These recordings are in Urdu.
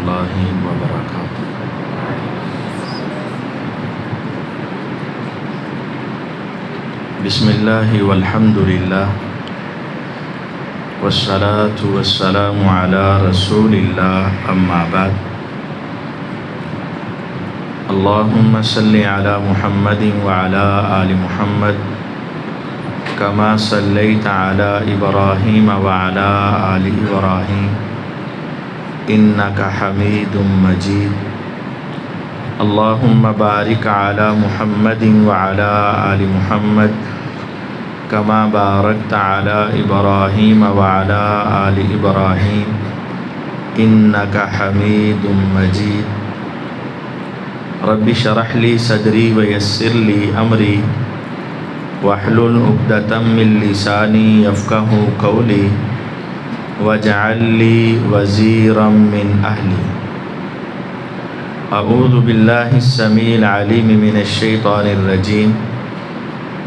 اللہ وبرکاتہ۔ بسم اللہ والحمد للہ والصلاة والسلام علی رسول اللہ، اما بعد۔ اللہم صلی علی محمد وعلی آل محمد کما صلیت علی ابراہیم وعلی آل ابراہیم انک حمید مجید۔ اللہم بارک علی محمد وعلی آل محمد کما بارکت علی ابراہیم وعلی آل ابراہیم انک حمید مجید۔ رب اشرح لی صدری ویسر لی امری واحلل عقدۃ من لسانی یفقہوا قولی واجعل لی وزیرا من اہلی۔ اعوذ باللہ السمیع العلیم من الشیطان الرجیم،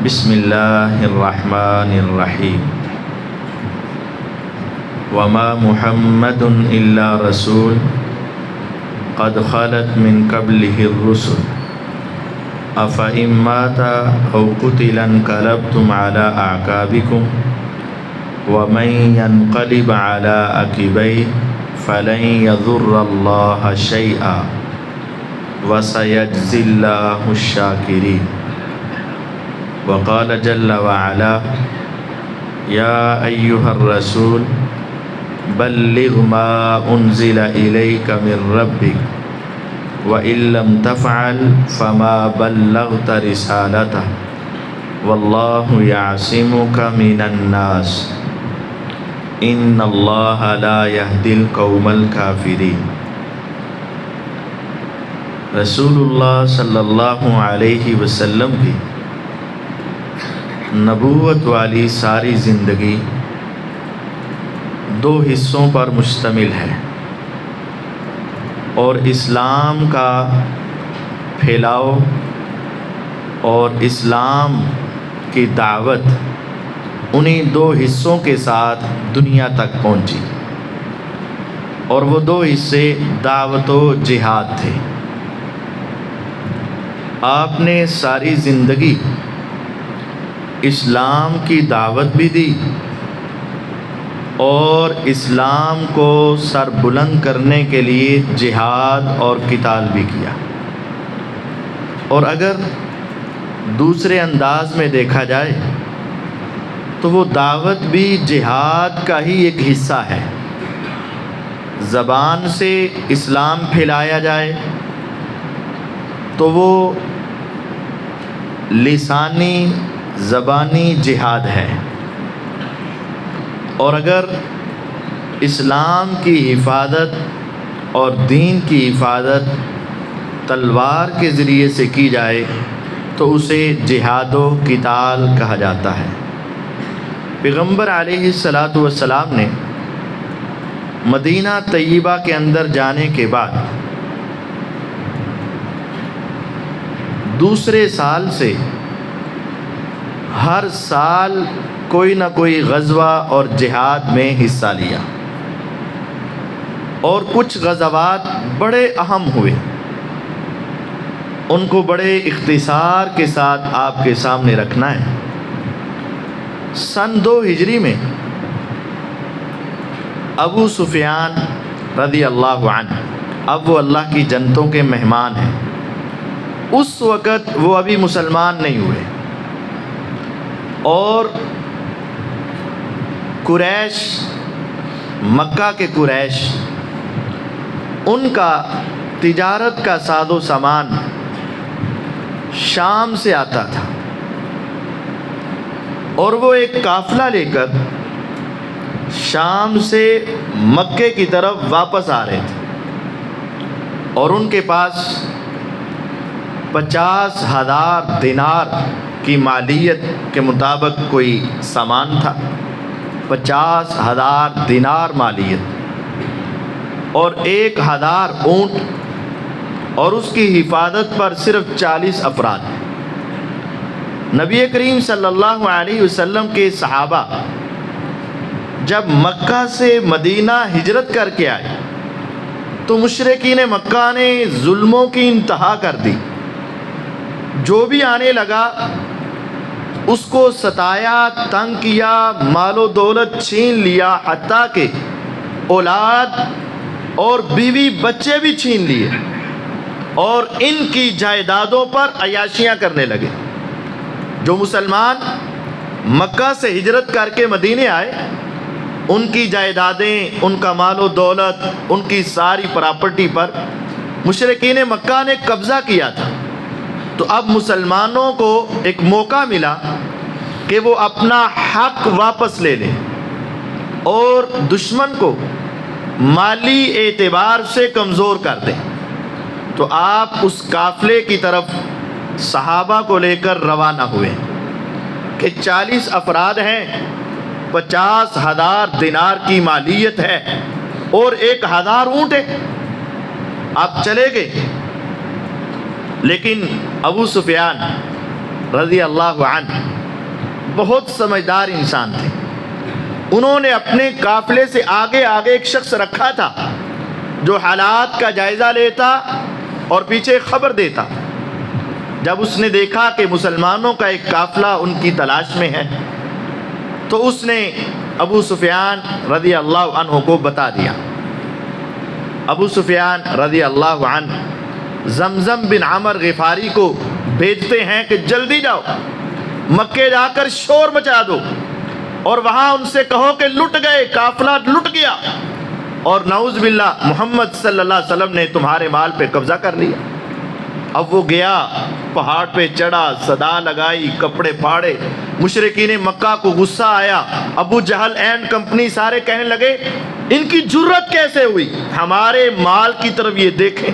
بسم اللہ الرحمن الرحیم۔ وما محمد الا رسول قد خلت من قبلہ الرسل افإن مات او قتل انقلبتم على اعقابکم ومن ينقلب على عقبيه فلن يضر الله شيئا وسيجزي الله الشاكرين۔ وقال جل وعلا يا أيها الرسول بلغ ما أنزل إليك من ربك وإن لم تفعل فما بلغت رسالته والله يعصمك من الناس إن الله لا يهدي القوم الكافرين۔ رسول اللہ صلی اللہ علیہ وسلم کی نبوت والی ساری زندگی دو حصوں پر مشتمل ہے، اور اسلام کا پھیلاؤ اور اسلام کی دعوت انہی دو حصوں کے ساتھ دنیا تک پہنچی، اور وہ دو حصے دعوت و جہاد تھے۔ آپ نے ساری زندگی اسلام کی دعوت بھی دی اور اسلام کو سر بلند کرنے کے لیے جہاد اور قتال بھی کیا، اور اگر دوسرے انداز میں دیکھا جائے تو وہ دعوت بھی جہاد کا ہی ایک حصہ ہے۔ زبان سے اسلام پھیلایا جائے تو وہ لسانی زبانی جہاد ہے، اور اگر اسلام کی حفاظت اور دین کی حفاظت تلوار کے ذریعے سے کی جائے تو اسے جہاد و قتال کہا جاتا ہے۔ پیغمبر علیہ الصلاۃ والسلام نے مدینہ طیبہ کے اندر جانے کے بعد دوسرے سال سے ہر سال کوئی نہ کوئی غزوہ اور جہاد میں حصہ لیا، اور کچھ غزوات بڑے اہم ہوئے، ان کو بڑے اختصار کے ساتھ آپ کے سامنے رکھنا ہے۔ سن 2 ہجری میں ابو سفیان رضی اللہ عنہ، اب وہ اللہ کی جنتوں کے مہمان ہیں، اس وقت وہ ابھی مسلمان نہیں ہوئے، اور قریش، مکہ کے قریش، ان کا تجارت کا ساز و سامان شام سے آتا تھا، اور وہ ایک قافلہ لے کر شام سے مکے کی طرف واپس آ رہے تھے، اور ان کے پاس 50,000 دینار کی مالیت کے مطابق کوئی سامان تھا، 50,000 دینار مالیت، اور 1,000 اونٹ، اور اس کی حفاظت پر صرف 40 افراد۔ نبی کریم صلی اللہ علیہ وسلم کے صحابہ جب مکہ سے مدینہ ہجرت کر کے آئے تو مشرکین مکہ نے ظلموں کی انتہا کر دی. جو بھی آنے لگا اس کو ستایا، تنگ کیا، مال و دولت چھین لیا، حتیٰ کہ اولاد اور بیوی بچے بھی چھین لیے، اور ان کی جائیدادوں پر عیاشیاں کرنے لگے. جو مسلمان مکہ سے ہجرت کر کے مدینے آئے، ان کی جائیدادیں، ان کا مال و دولت، ان کی ساری پراپرٹی پر مشرکین مکہ نے قبضہ کیا تھا. تو اب مسلمانوں کو ایک موقع ملا کہ وہ اپنا حق واپس لے لیں اور دشمن کو مالی اعتبار سے کمزور کر دیں. تو آپ اس قافلے کی طرف صحابہ کو لے کر روانہ ہوئے کہ 40 افراد ہیں، 50,000 دینار کی مالیت ہے اور 1,000 اونٹ ہے. آپ چلے گئے. لیکن ابو سفیان رضی اللہ عنہ بہت سمجھدار انسان تھے. انہوں نے اپنے قافلے سے آگے ایک شخص رکھا تھا جو حالات کا جائزہ لیتا اور پیچھے خبر دیتا. جب اس نے دیکھا کہ مسلمانوں کا ایک قافلہ ان کی تلاش میں ہے تو اس نے ابو سفیان رضی اللہ عنہ کو بتا دیا. ابو سفیان رضی اللہ عنہ زمزم بن عمر غفاری کو بھیجتے ہیں کہ جلدی جاؤ، مکے جا کر شور مچا دو اور وہاں ان سے کہو کہ لٹ گئے، قافلہ لٹ گیا اور نعوذ باللہ محمد صلی اللہ علیہ وسلم نے تمہارے مال پہ قبضہ کر لیا. اب وہ گیا، پہاڑ پہ چڑھا، صدا لگائی، کپڑے پھاڑے. مشرکین مکہ کو غصہ آیا. ابو جہل اینڈ کمپنی سارے کہنے لگے ان کی جرت کیسے ہوئی، ہمارے مال کی طرف یہ دیکھیں.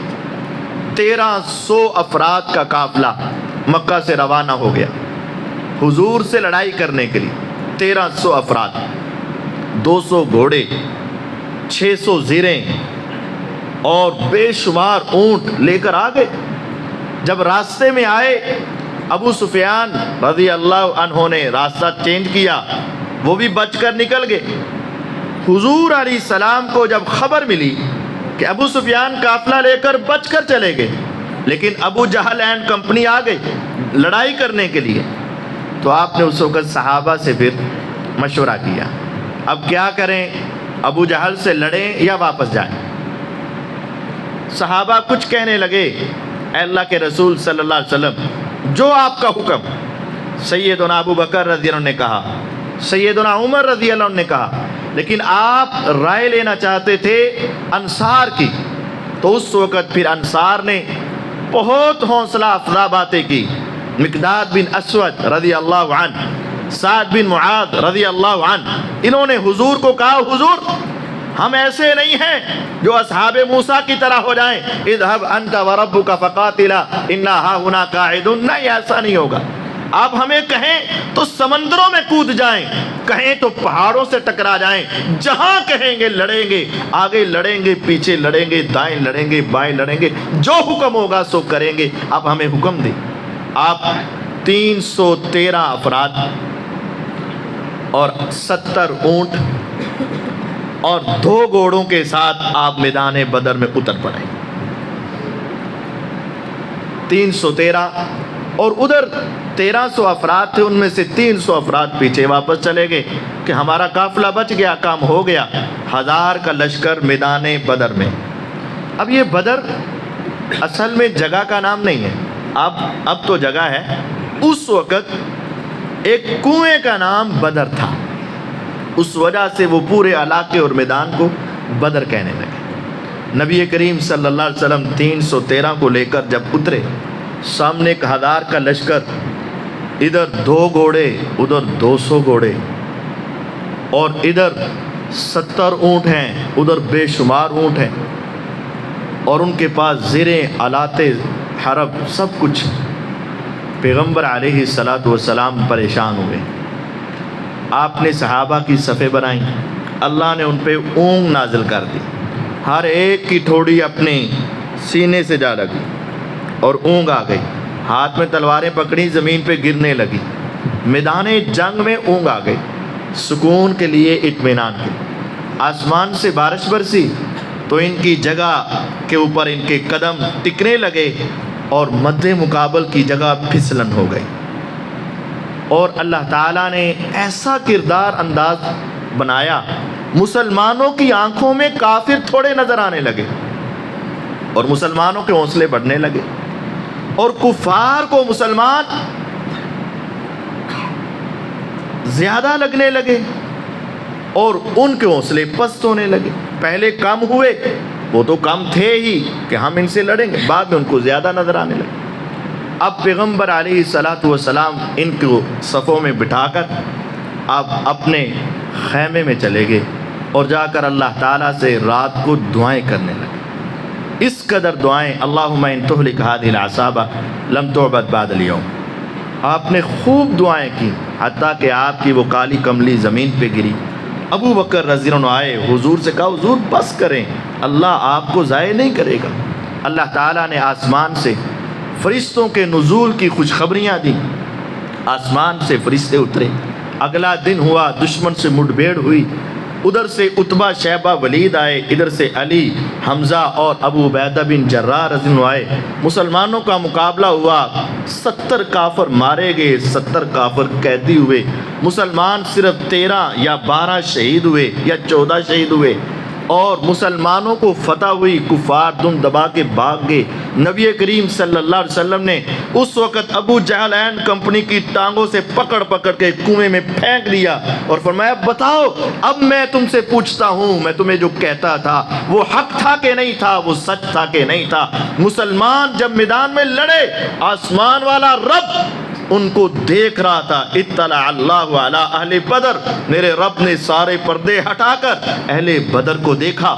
1300 افراد کا قافلہ مکہ سے روانہ ہو گیا حضور سے لڑائی کرنے کے لیے. 1300 افراد، 200 گھوڑے، 600 زیریں اور بے شمار اونٹ لے کر آ گئے. جب راستے میں آئے ابو سفیان رضی اللہ عنہ نے راستہ چینج کیا، وہ بھی بچ کر نکل گئے. حضور علیہ السلام کو جب خبر ملی کہ ابو سفیان قافلہ لے کر بچ کر چلے گئے لیکن ابو جہل اینڈ کمپنی آ گئی لڑائی کرنے کے لیے، تو آپ نے اس وقت صحابہ سے پھر مشورہ کیا اب کیا کریں، ابو جہل سے لڑیں یا واپس جائیں. صحابہ کچھ کہنے لگے اے اللہ کے رسول صلی اللہ علیہ وسلم جو آپ کا حکم. سیدنا ابو بکر رضی اللہ عنہ نے کہا، سیدنا عمر رضی اللہ عنہ نے کہا، لیکن آپ رائے لینا چاہتے تھے انصار کی. تو اس وقت پھر انصار نے بہت حوصلہ افزا باتیں کی. مقداد بن اسود رضی اللہ عنہ، سعد بن معاذ رضی اللہ عنہ، انہوں نے حضور کو کہا حضور ہم ایسے نہیں ہیں جو اصحاب موسیٰ کی طرح ہو جائیں، اذهب انت وربک فقاتلا انا ہاہنا قاعدون. نہیں، ایسا نہیں ہوگا. آپ ہمیں کہیں تو سمندروں میں کود جائیں، کہیں تو پہاڑوں سے ٹکرا جائیں، جہاں کہیں گے لڑیں گے، آگے لڑیں گے، پیچھے لڑیں گے، دائیں لڑیں گے، بائیں لڑیں گے، جو حکم ہوگا سو کریں گے. آپ ہمیں حکم دیں. آپ 313 افراد اور 70 اونٹ اور 2 گھوڑوں کے ساتھ آپ میدان بدر میں اتر پڑے. 313 اور ادھر 1300 افراد تھے، ان میں سے 300 افراد پیچھے واپس چلے گئے کہ ہمارا قافلہ بچ گیا، کام ہو گیا. 1000 کا لشکر میدان بدر میں. اب یہ بدر اصل میں جگہ کا نام نہیں ہے، اب تو جگہ ہے. اس وقت ایک کنویں کا نام بدر تھا، اس وجہ سے وہ پورے علاقے اور میدان کو بدر کہنے لگے. نبی کریم صلی اللہ علیہ وسلم 313 کو لے کر جب اترے، سامنے 1000 کا لشکر، ادھر 2 گھوڑے ادھر 200 گھوڑے اور ادھر 70 اونٹ ہیں، ادھر بے شمار اونٹ ہیں اور ان کے پاس زیریں، آلات حرب، سب کچھ. پیغمبر علیہ الصلاۃ والسلام پریشان ہوئے. آپ نے صحابہ کی صفیں بنائیں، اللہ نے ان پہ اونگ نازل کر دی. ہر ایک کی ٹھوڑی اپنے سینے سے جا لگی اور اونگ آ گئی. ہاتھ میں تلواریں پکڑی، زمین پہ گرنے لگی. میدان جنگ میں اونگ آ گئی. سکون کے لیے، اطمینان کے لیے آسمان سے بارش برسی تو ان کی جگہ کے اوپر ان کے قدم ٹکنے لگے اور مد مقابل کی جگہ پھسلن ہو گئی، اور اللہ تعالیٰ نے ایسا کردار انداز بنایا، مسلمانوں کی آنکھوں میں کافر تھوڑے نظر آنے لگے اور مسلمانوں کے حوصلے بڑھنے لگے، اور کفار کو مسلمان زیادہ لگنے لگے اور ان کے حوصلے پست ہونے لگے۔ پہلے کم ہوئے، وہ تو کم تھے ہی کہ ہم ان سے لڑیں گے، بعد میں ان کو زیادہ نظر آنے لگے۔ اب پیغمبر علیہ السلام ان کو صفوں میں بٹھا کر آپ اپنے خیمے میں چلے گئے اور جا کر اللہ تعالیٰ سے رات کو دعائیں کرنے لگے۔ اس قدر دعائیں، اللہم ان تہلک ہذہ العصابہ لم تعبد بعد اليوم، آپ نے خوب دعائیں کی حتیٰ کہ آپ کی وہ کالی کملی زمین پہ گری۔ ابو بکر رضی اللہ عنہ آئے، حضور سے کہا حضور بس کریں، اللہ آپ کو ضائع نہیں کرے گا۔ اللہ تعالیٰ نے آسمان سے فرشتوں کے نزول کی خوشخبریاں دیں، آسمان سے فرشتے اترے۔ اگلا دن ہوا، دشمن سے مٹ بھیڑ ہوئی، ادھر سے عتبہ شیبہ ولید آئے، ادھر سے علی حمزہ اور ابو عبیدہ بن جراح رضی اللہ عنہ آئے۔ مسلمانوں کا مقابلہ ہوا، 70 کافر مارے گئے، 70 کافر قیدی ہوئے، مسلمان صرف 13 یا 12 شہید ہوئے یا 14 شہید ہوئے، اور مسلمانوں کو فتح ہوئی، کفار دم دبا کے بھاگ گئے۔ نبی کریم صلی اللہ علیہ وسلم نے اس وقت ابو جہل اینڈ کمپنی کی ٹانگوں سے پکڑ پکڑ کے کنویں میں پھینک دیا اور فرمایا بتاؤ اب میں تم سے پوچھتا ہوں، میں تمہیں جو کہتا تھا وہ حق تھا کہ نہیں تھا، وہ سچ تھا کہ نہیں تھا؟ مسلمان جب میدان میں لڑے، آسمان والا رب ان کو دیکھ رہا تھا۔ اطلع اللہ علی اہل بدر، میرے رب نے سارے پردے ہٹا کر اہل بدر کو دیکھا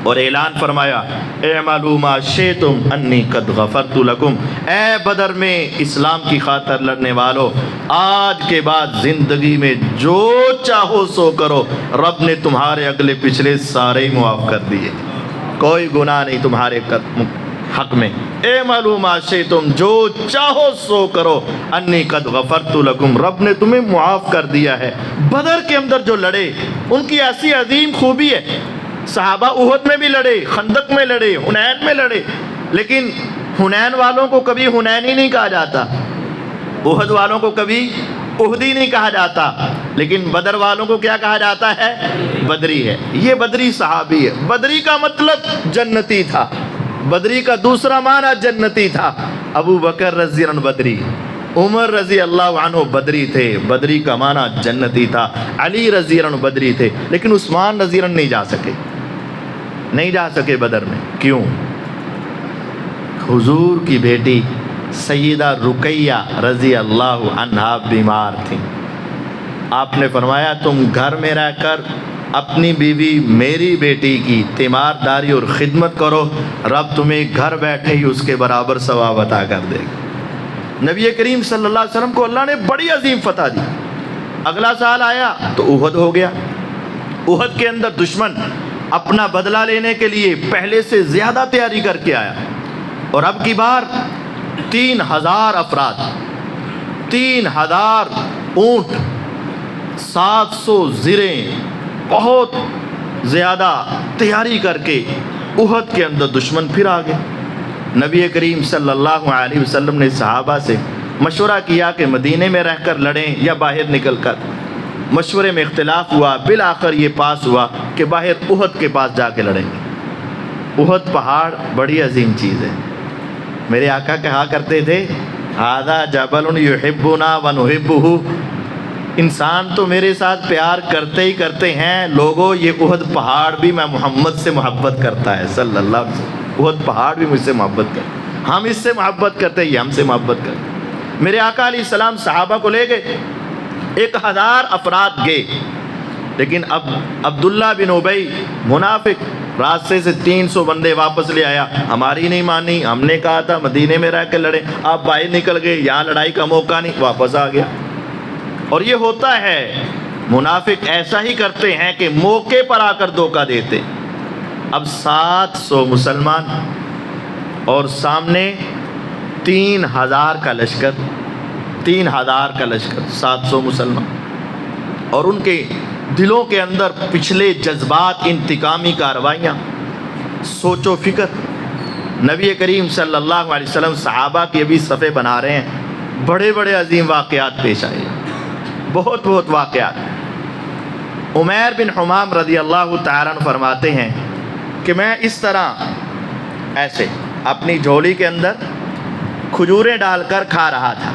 اور اعلان فرمایا اعملوا ما شئتم انی قد غفرت لکم، اے بدر میں اسلام کی خاطر لڑنے والو، آج کے بعد زندگی میں جو چاہو سو کرو، رب نے تمہارے اگلے پچھلے سارے ہی معاف کر دیے، کوئی گناہ نہیں تمہارے حق میں۔ اعملوا ما شئتم، جو چاہو سو کرو، انی قد غفرت لکم، رب نے تمہیں معاف کر دیا ہے۔ بدر کے اندر جو لڑے ان کی ایسی عظیم خوبی ہے، صحابہ احد میں بھی لڑے، خندق میں لڑے، حنین میں لڑے، لیکن حنین والوں کو کبھی حنینی نہیں کہا جاتا، احد والوں کو کبھی احدی نہیں کہا جاتا، لیکن بدر والوں کو کیا کہا جاتا ہے؟ بدری ہے۔ یہ بدری صحابی ہے۔ بدری کا مطلب جنتی تھا، بدری کا دوسرا معنی جنتی تھا۔ ابو بکر رضی اللہ عنہ بدری، عمر رضی اللہ عنہ بدری تھے، بدری کا معنی جنتی تھا۔ علی رضی اللہ عنہ بدری تھے، لیکن عثمان رضی اللہ عنہ نہیں جا سکے بدر میں۔ کیوں؟ حضور کی بیٹی سیدہ رقیہ رضی اللہ عنہا بیمار تھیں۔ آپ نے فرمایا تم گھر میں رہ کر اپنی بیوی میری بیٹی کی تیمارداری اور خدمت کرو، رب تمہیں گھر بیٹھے ہی اس کے برابر ثواب عطا کر دے گا۔ نبی کریم صلی اللہ علیہ وسلم کو اللہ نے بڑی عظیم فتح دی۔ اگلا سال آیا تو احد ہو گیا۔ احد کے اندر دشمن اپنا بدلہ لینے کے لیے پہلے سے زیادہ تیاری کر کے آیا، اور اب کی بار 3000 افراد، 3000 اونٹ، 700 زریں، بہت زیادہ تیاری کر کے احد کے اندر دشمن پھر آ گئے۔ نبی کریم صلی اللہ علیہ وسلم نے صحابہ سے مشورہ کیا کہ مدینے میں رہ کر لڑیں یا باہر نکل کر۔ مشورے میں اختلاف ہوا، بالآخر یہ پاس ہوا کہ باہر احد کے پاس جا کے لڑیں گے۔ احد پہاڑ بڑی عظیم چیز ہے۔ میرے آقا کہا کرتے تھے ھذا جبل یحبنا ونحبہ، انسان تو میرے ساتھ پیار کرتے ہی کرتے ہیں، لوگوں یہ احد پہاڑ بھی میں محمد سے محبت کرتا ہے صلی اللہ علیہ وسلم، احد پہاڑ بھی مجھ سے محبت کرتا ہے، ہم اس سے محبت کرتے ہیں، یہ ہم سے محبت کرتے ہیں۔ میرے آقا علیہ السلام صحابہ کو لے گئے، 1000 افراد گئے، لیکن اب عبداللہ بن ابی منافق راستے سے 300 بندے واپس لے آیا، ہماری نہیں مانی، ہم نے کہا تھا مدینے میں رہ کے لڑیں، آپ باہر نکل گئے، یہاں لڑائی کا موقع نہیں، واپس آ گیا۔ اور یہ ہوتا ہے، منافق ایسا ہی کرتے ہیں کہ موقع پر آ کر دھوکہ دیتے۔ اب 700 مسلمان اور سامنے 3000 کا لشکر، 3000 کا لشکر، 700 مسلمان، اور ان کے دلوں کے اندر پچھلے جذبات، انتقامی کارروائیاں۔ سوچ و فکر. نبی کریم صلی اللہ علیہ وسلم صحابہ کی ابھی صفحے بنا رہے ہیں. بڑے بڑے عظیم واقعات پیش آئے, بہت بہت واقعات. عمیر بن حمام رضی اللہ تعالیٰ عنہ فرماتے ہیں کہ میں اس طرح ایسے اپنی جھولی کے اندر کھجوریں ڈال کر کھا رہا تھا.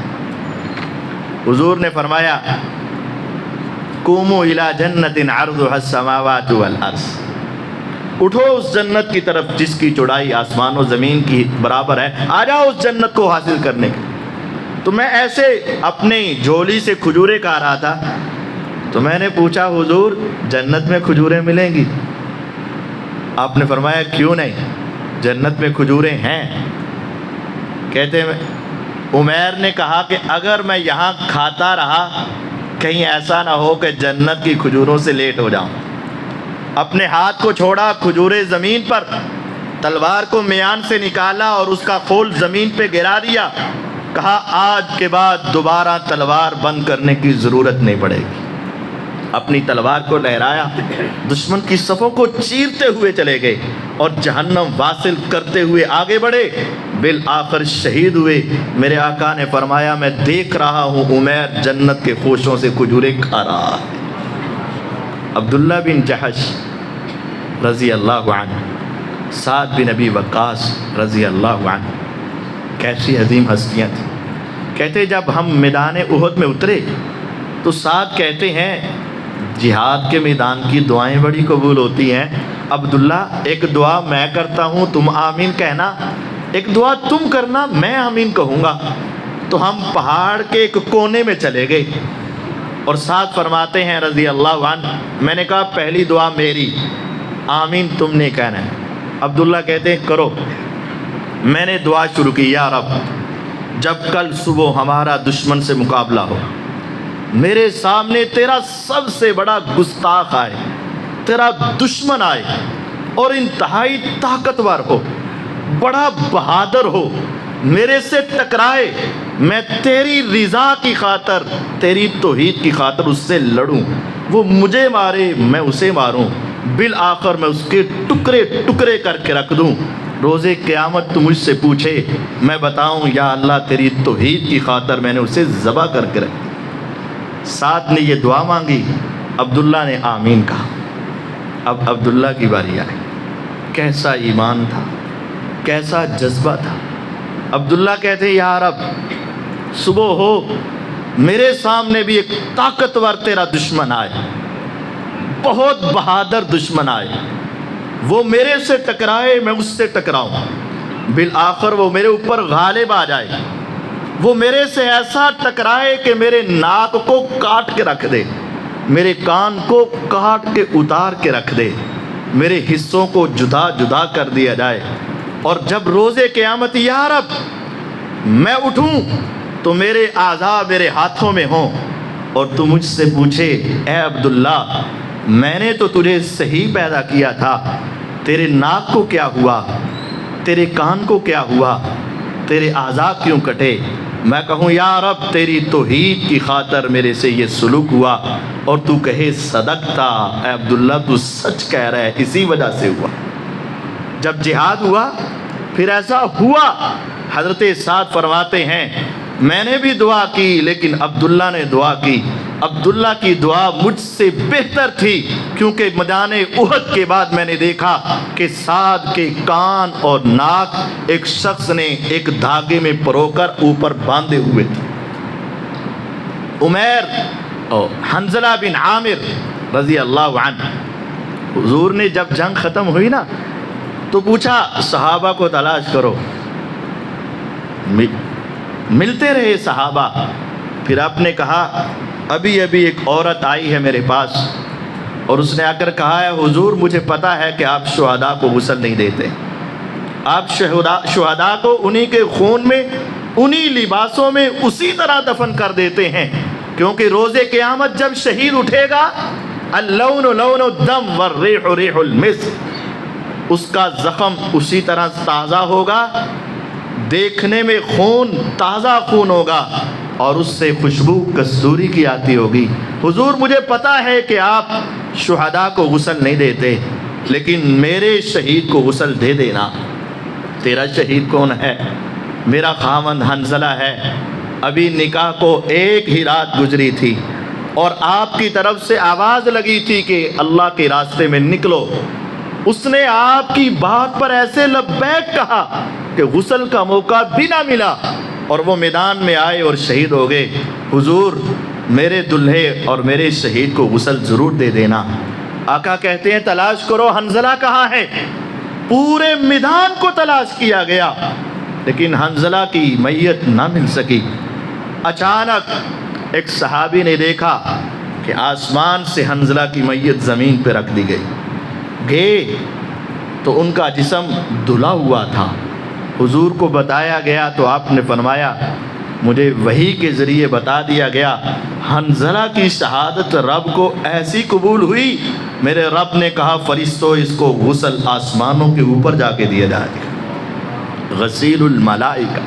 حضور نے فرمایا قوموا الی جنت عرضها السماوات والارض, اٹھو اس جنت کی طرف جس کی چوڑائی آسمان و زمین کی برابر ہے, آ جاؤ اس جنت کو حاصل کرنے کے. تو میں ایسے اپنی جھولی سے کھجوریں کھا رہا تھا. تو میں نے پوچھا حضور جنت میں کھجوریں ملیں گی؟ آپ نے فرمایا کیوں نہیں, جنت میں کھجوریں ہیں. کہتے ہیں عمیر نے کہا کہ اگر میں یہاں کھاتا رہا کہیں ایسا نہ ہو کہ جنت کی کھجوروں سے لیٹ ہو جاؤں. اپنے ہاتھ کو چھوڑا, کھجوریں زمین پر, تلوار کو میان سے نکالا اور اس کا خول زمین پہ گرا دیا. کہا آج کے بعد دوبارہ تلوار بند کرنے کی ضرورت نہیں پڑے گی. اپنی تلوار کو لہرایا, دشمن کی صفوں کو چیرتے ہوئے چلے گئے اور جہنم واصل کرتے ہوئے آگے بڑھے. بالآخر شہید ہوئے. میرے آقا نے فرمایا میں دیکھ رہا ہوں عمیر جنت کے خوشوں سے کھجوریں کھا رہا ہے. عبداللہ بن جحش رضی اللہ عنہ, سعد بن ابی وقاص رضی اللہ عنہ, کیسی عظیم ہستیاں تھیں. کہتے جب ہم میدان احد میں اترے تو سعد کہتے ہیں جہاد کے میدان کی دعائیں بڑی قبول ہوتی ہیں. عبداللہ ایک دعا میں کرتا ہوں تم آمین کہنا, ایک دعا تم کرنا میں آمین کہوں گا. تو ہم پہاڑ کے ایک کونے میں چلے گئے اور سعد فرماتے ہیں رضی اللہ عنہ میں نے کہا پہلی دعا میری, آمین تم نے کہنا ہے. عبداللہ کہتے ہیں کرو. میں نے دعا شروع کی, یا رب جب کل صبح ہمارا دشمن سے مقابلہ ہو, میرے سامنے تیرا سب سے بڑا گستاخ آئے, تیرا دشمن آئے اور انتہائی طاقتور ہو, بڑا بہادر ہو, میرے سے ٹکرائے, میں تیری رضا کی خاطر, تیری توحید کی خاطر اس سے لڑوں, وہ مجھے مارے میں اسے ماروں, بالآخر میں اس کے ٹکڑے ٹکڑے کر کے رکھ دوں. روزے قیامت تو مجھ سے پوچھے میں بتاؤں یا اللہ تیری توحید کی خاطر میں نے اسے ذبح کر کے رکھ دیا. سعد نے یہ دعا مانگی, عبداللہ نے آمین کہا. اب عبداللہ کی باری آئی. کیسا ایمان تھا, کیسا جذبہ تھا. عبداللہ کہتے یا رب صبح ہو میرے سامنے بھی ایک طاقتور تیرا دشمن آئے, بہت بہادر دشمن آئے, وہ میرے سے ٹکرائے میں اس سے ٹکراؤں, بالآخر وہ میرے اوپر غالب آ جائے, وہ میرے سے ایسا ٹکرائے کہ میرے ناک کو کاٹ کے رکھ دے, میرے کان کو کاٹ کے اتار کے رکھ دے, میرے حصوں کو جدا جدا کر دیا جائے. اور جب روز قیامت یا رب میں اٹھوں تو میرے اعضاء میرے ہاتھوں میں ہوں اور تو مجھ سے پوچھے اے عبداللہ میں نے تو تجھے صحیح پیدا کیا تھا, تیرے ناک کو کیا ہوا, تیرے کان کو کیا ہوا, تیرے اعضاء کیوں کٹے. میں کہوں یا رب تیری توحید کی خاطر میرے سے یہ سلوک ہوا, اور تو کہے صدقتا, اے عبداللہ تو سچ کہہ رہا ہے, اسی وجہ سے ہوا. جب جہاد ہوا پھر ایسا ہوا. حضرت سعد فرماتے ہیں میں نے بھی دعا کی لیکن عبداللہ نے دعا کی. عبداللہ کی دعا مجھ سے بہتر تھی, کیونکہ میدان احد کے بعد میں نے دیکھا کہ سعد کے کان اور ناک ایک شخص نے ایک دھاگے میں پرو کر اوپر باندھے ہوئے تھے. عمیر اور حنظلہ بن عامر رضی اللہ عنہ, حضور نے جب جنگ ختم ہوئی نا تو پوچھا صحابہ کو تلاش کرو, ملتے رہے صحابہ. پھر آپ نے کہا ابھی ابھی ایک عورت آئی ہے میرے پاس اور اس نے آ کر کہا ہے حضور مجھے پتا ہے کہ آپ شہداء کو غسل نہیں دیتے, آپ شہداء کو انہی کے خون میں انہی لباسوں میں اسی طرح دفن کر دیتے ہیں, کیونکہ روز قیامت جب شہید اٹھے گا اللون لون الدم والریح ریح المسک, اس کا زخم اسی طرح تازہ ہوگا, دیکھنے میں خون تازہ خون ہوگا اور اس سے خوشبو کستوری کی آتی ہوگی. حضور مجھے پتا ہے کہ آپ شہداء کو غسل نہیں دیتے, لیکن میرے شہید کو غسل دے دینا۔ تیرا شہید کون ہے؟ میرا خاوند حنظلہ ہے، ابھی نکاح کو ایک ہی رات گزری تھی اور آپ کی طرف سے آواز لگی تھی کہ اللہ کے راستے میں نکلو۔ اس نے آپ کی بات پر ایسے لبیک کہا کہ غسل کا موقع بھی نہ ملا اور وہ میدان میں آئے اور شہید ہو گئے۔ حضور میرے دلہے اور میرے شہید کو غسل ضرور دے دینا۔ آقا کہتے ہیں تلاش کرو حنظلہ کہاں ہے؟ پورے میدان کو تلاش کیا گیا لیکن حنظلہ کی میت نہ مل سکی۔ اچانک ایک صحابی نے دیکھا کہ آسمان سے حنظلہ کی میت زمین پہ رکھ دی گئی۔ گئے تو ان کا جسم دھلا ہوا تھا۔ حضور کو بتایا گیا تو آپ نے فرمایا مجھے وحی کے ذریعے بتا دیا گیا حنظلہ کی شہادت رب کو ایسی قبول ہوئی، میرے رب نے کہا فرشتوں اس کو غسل آسمانوں کے اوپر جا کے دیا جائے گا۔ غسیل الملائکہ۔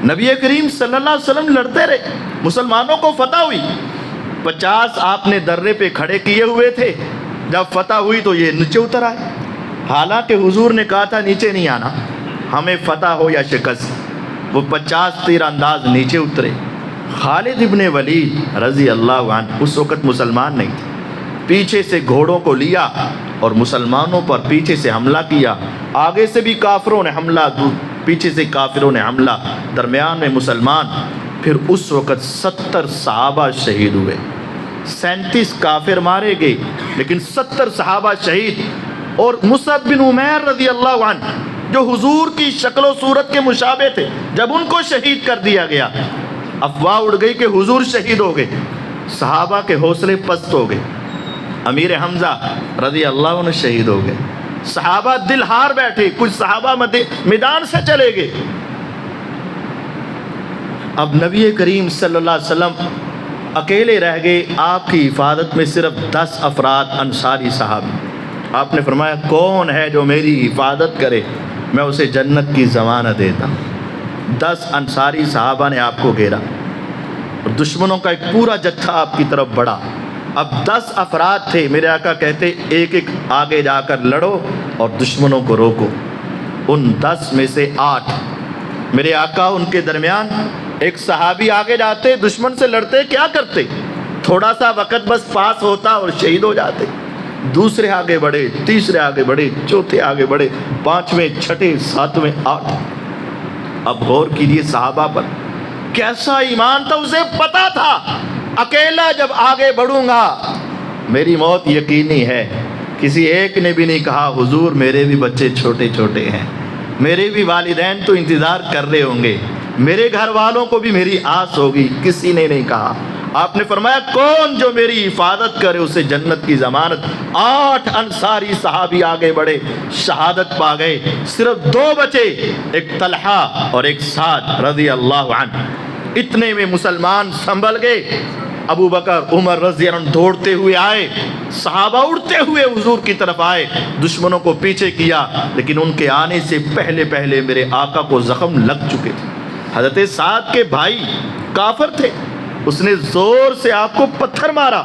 نبی کریم صلی اللہ علیہ وسلم لڑتے رہے، مسلمانوں کو فتح ہوئی۔ 50 آپ نے درے پہ کھڑے کیے ہوئے تھے، جب فتح ہوئی تو یہ نیچے اتر آئے، حالانکہ حضور نے کہا تھا نیچے نہیں آنا، ہمیں فتح ہو یا شکست۔ وہ 50 تیر انداز نیچے اترے۔ خالد ابن ولید رضی اللہ عنہ اس وقت مسلمان نہیں تھے، پیچھے سے گھوڑوں کو لیا اور مسلمانوں پر پیچھے سے حملہ کیا۔ آگے سے بھی کافروں نے حملہ، پیچھے سے کافروں نے حملہ، درمیان میں مسلمان۔ پھر اس وقت 70 صحابہ شہید ہوئے، 37 کافر مارے گئے لیکن 70 صحابہ شہید۔ اور مصعب بن عمیر رضی اللہ عنہ جو حضور کی شکل و صورت کے مشابہ تھے، جب ان کو شہید کر دیا گیا، افواہ اڑ گئی کہ حضور شہید ہو گئے، صحابہ کے حوصلے پست ہو گئے۔ امیر حمزہ رضی اللہ عنہ شہید ہو گئے، صحابہ دل ہار بیٹھے، کچھ صحابہ میدان سے چلے گئے۔ اب نبی کریم صلی اللہ علیہ وسلم اکیلے رہ گئے، آپ کی حفاظت میں صرف 10 افراد انصاری صحابی۔ آپ نے فرمایا کون ہے جو میری حفاظت کرے، میں اسے جنت کی ضمانت دیتا ہوں۔ 10 انصاری صحابہ نے آپ کو گھیرا اور دشمنوں کا ایک پورا جتھا آپ کی طرف بڑھا۔ اب 10 افراد تھے، میرے آقا کہتے ایک ایک آگے جا کر لڑو اور دشمنوں کو روکو۔ ان 10 میں سے 8 میرے آقا، ان کے درمیان ایک صحابی آگے جاتے، دشمن سے لڑتے، کیا کرتے؟ تھوڑا سا وقت بس پاس ہوتا اور شہید ہو جاتے۔ دوسرے آگے بڑھے، تیسرے آگے بڑھے، چوتھے آگے بڑھے، 5ویں، 6ٹھے، 7ویں، 8۔ اب غور کیجیے صحابہ پر کیسا ایمان تھا، اسے پتا تھا اکیلا جب آگے بڑھوں گا میری موت یقینی ہے۔ کسی ایک نے بھی نہیں کہا حضور میرے بھی بچے چھوٹے چھوٹے ہیں، میرے بھی والدین تو انتظار کر رہے ہوں گے، میرے گھر والوں کو بھی میری آس ہوگی، کسی نے نہیں کہا۔ آپ نے فرمایا کون جو میری حفاظت کرے اسے جنت کی ضمانت۔ 8 انصاری صحابی آگے بڑھے، شہادت پا گئے، صرف 2 بچے، ایک طلحہ اور ایک سعد رضی اللہ عنہ۔ اتنے میں مسلمان سنبھل گئے۔ ابو بکر عمر رضی اللہ عنہ دوڑتے ہوئے آئے، صحابہ اڑتے ہوئے حضور کی طرف آئے، دشمنوں کو پیچھے کیا، لیکن ان کے آنے سے پہلے پہلے میرے آقا کو زخم لگ چکے تھے۔ حضرت سعد کے بھائی کافر تھے، اس نے زور سے آپ کو پتھر مارا،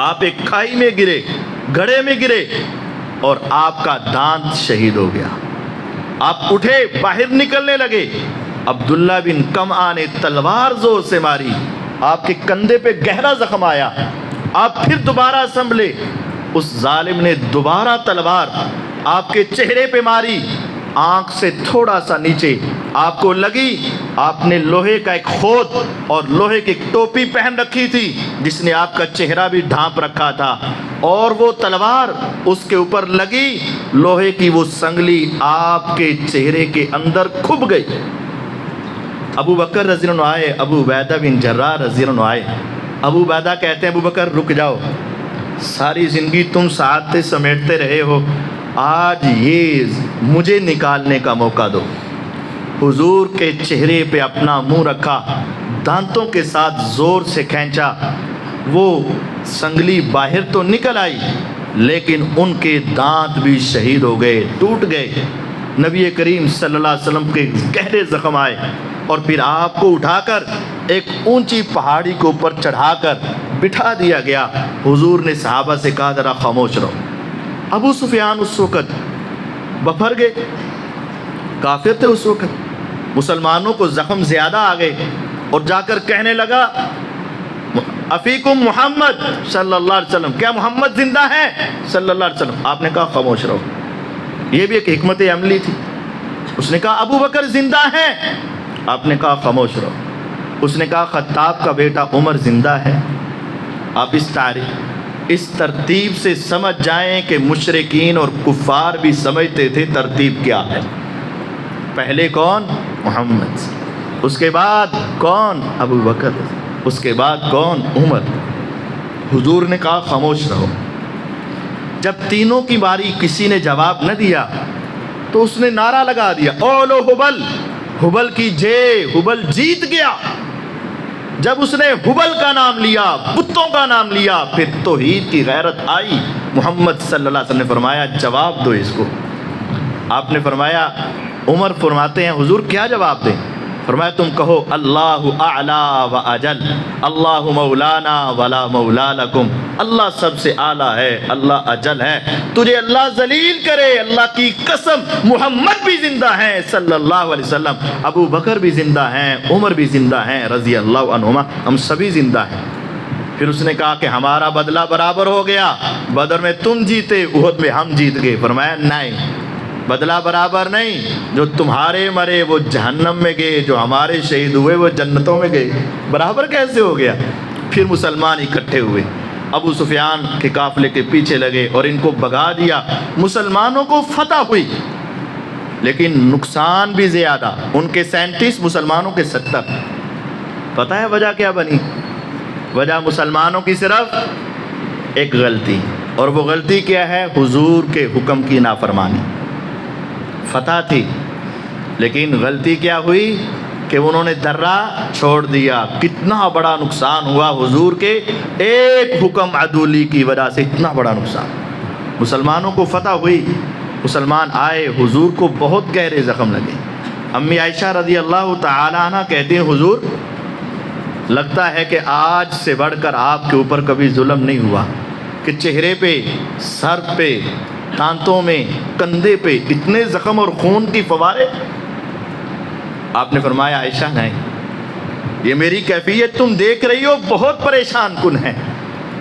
آپ ایک کھائی میں گرے، گڑھے میں گرے اور آپ کا دانت شہید ہو گیا۔ آپ اٹھے، باہر نکلنے لگے، عبداللہ بن کمعہ نے تلوار زور سے ماری، آپ کے کندھے پہ گہرا زخم آیا۔ آپ پھر دوبارہ سنبھلے، اس ظالم نے دوبارہ تلوار آپ کے چہرے پہ ماری، آنکھ سے تھوڑا سا نیچے آپ کو لگی۔ آپ نے لوہے کا ایک خود اور لوہے کی ٹوپی پہن رکھی تھی جس نے آپ کا چہرہ بھی ڈھانپ رکھا تھا، اور وہ تلوار اس کے اوپر لگی، لوہے کی وہ سنگلی آپ کے چہرے کے اندر کھب گئی۔ ابو بکر رضی اللہ عنہ آئے، ابو عبیدہ بن جراح رضی اللہ عنہ آئے۔ ابو عبیدہ کہتے ہیں ابو بکر رک جاؤ، ساری زندگی تم سعادتیں سمیٹتے رہے ہو، آج یہ مجھے نکالنے کا موقع دو۔ حضور کے چہرے پہ اپنا منہ رکھا، دانتوں کے ساتھ زور سے کھینچا، وہ سنگلی باہر تو نکل آئی لیکن ان کے دانت بھی شہید ہو گئے، ٹوٹ گئے۔ نبی کریم صلی اللہ علیہ وسلم کے گہرے زخم آئے اور پھر آپ کو اٹھا کر ایک اونچی پہاڑی کے اوپر چڑھا کر بٹھا دیا گیا۔ حضور نے صحابہ سے کہا ذرا خاموش رہو، ابو سفیان اس وقت بپھر گئے، کافر تھے اس وقت، مسلمانوں کو زخم زیادہ آ گئے، اور جا کر کہنے لگا افیکم محمد صلی اللہ علیہ وسلم، کیا محمد زندہ ہے صلی اللہ علیہ وسلم؟ آپ نے کہا خاموش رہو. یہ بھی ایک حکمت عملی تھی. اس نے کہا ابو بکر زندہ ہے، آپ نے کہا خاموش رہو. اس نے کہا خطاب کا بیٹا عمر زندہ ہے. آپ اس ترتیب سے سمجھ جائیں کہ مشرکین اور کفار بھی سمجھتے تھے ترتیب کیا ہے. پہلے کون؟ محمد، اس کے بعد کون؟ ابو بکر، اس کے بعد کون؟ عمر. حضور نے کہا خاموش رہو. جب تینوں کی باری کسی نے جواب نہ دیا تو اس نے نعرہ لگا دیا اولو حبل، حبل کی جے، حبل جیت گیا. جب اس نے حبل کا نام لیا، بتوں کا نام لیا، پھر توحید کی غیرت آئی. محمد صلی اللہ علیہ وسلم نے فرمایا جواب دو اس کو. آپ نے فرمایا، عمر فرماتے ہیں حضور کیا جواب دیں؟ فرمایا تم کہو اللہ اعلی و اجل، اللہ مولانا ولا مولا لکم، اللہ سب سے اعلیٰ ہے، اللہ اجل ہے. تجھے اللہ ذلیل کرے، اللہ کی قسم محمد بھی زندہ ہیں صلی اللہ علیہ وسلم، ابو بکر بھی زندہ ہیں، عمر بھی زندہ ہیں رضی اللہ عنہما، ہم سبھی زندہ ہیں. پھر اس نے کہا کہ ہمارا بدلہ برابر ہو گیا، بدر میں تم جیتے، احد میں ہم جیت گئے. فرمایا نہیں، بدلہ برابر نہیں، جو تمہارے مرے وہ جہنم میں گئے، جو ہمارے شہید ہوئے وہ جنتوں میں گئے. برابر کیسے ہو گیا؟ پھر مسلمان اکٹھے ہوئے، ابو سفیان کے قافلے کے پیچھے لگے اور ان کو بھگا دیا. مسلمانوں کو فتح ہوئی لیکن نقصان بھی زیادہ، ان کے 37 مسلمانوں کے 70. پتہ ہے وجہ کیا بنی؟ وجہ مسلمانوں کی صرف ایک غلطی، اور وہ غلطی کیا ہے؟ حضور کے حکم کی نافرمانی. فتح تھی لیکن غلطی کیا ہوئی کہ انہوں نے درہ چھوڑ دیا. کتنا بڑا نقصان ہوا حضور کے ایک حکم عدولی کی وجہ سے، اتنا بڑا نقصان. مسلمانوں کو فتح ہوئی، مسلمان آئے، حضور کو بہت گہرے زخم لگے. امی عائشہ رضی اللہ تعالی عنہ کہتی ہیں حضور لگتا ہے کہ آج سے بڑھ کر آپ کے اوپر کبھی ظلم نہیں ہوا کہ چہرے پہ، سر پہ، دانتوں میں، کندھے پہ اتنے زخم اور خون کی فوارے. آپ نے فرمایا عائشہ نہیں، یہ میری کیفیت تم دیکھ رہی ہو بہت پریشان کن ہے،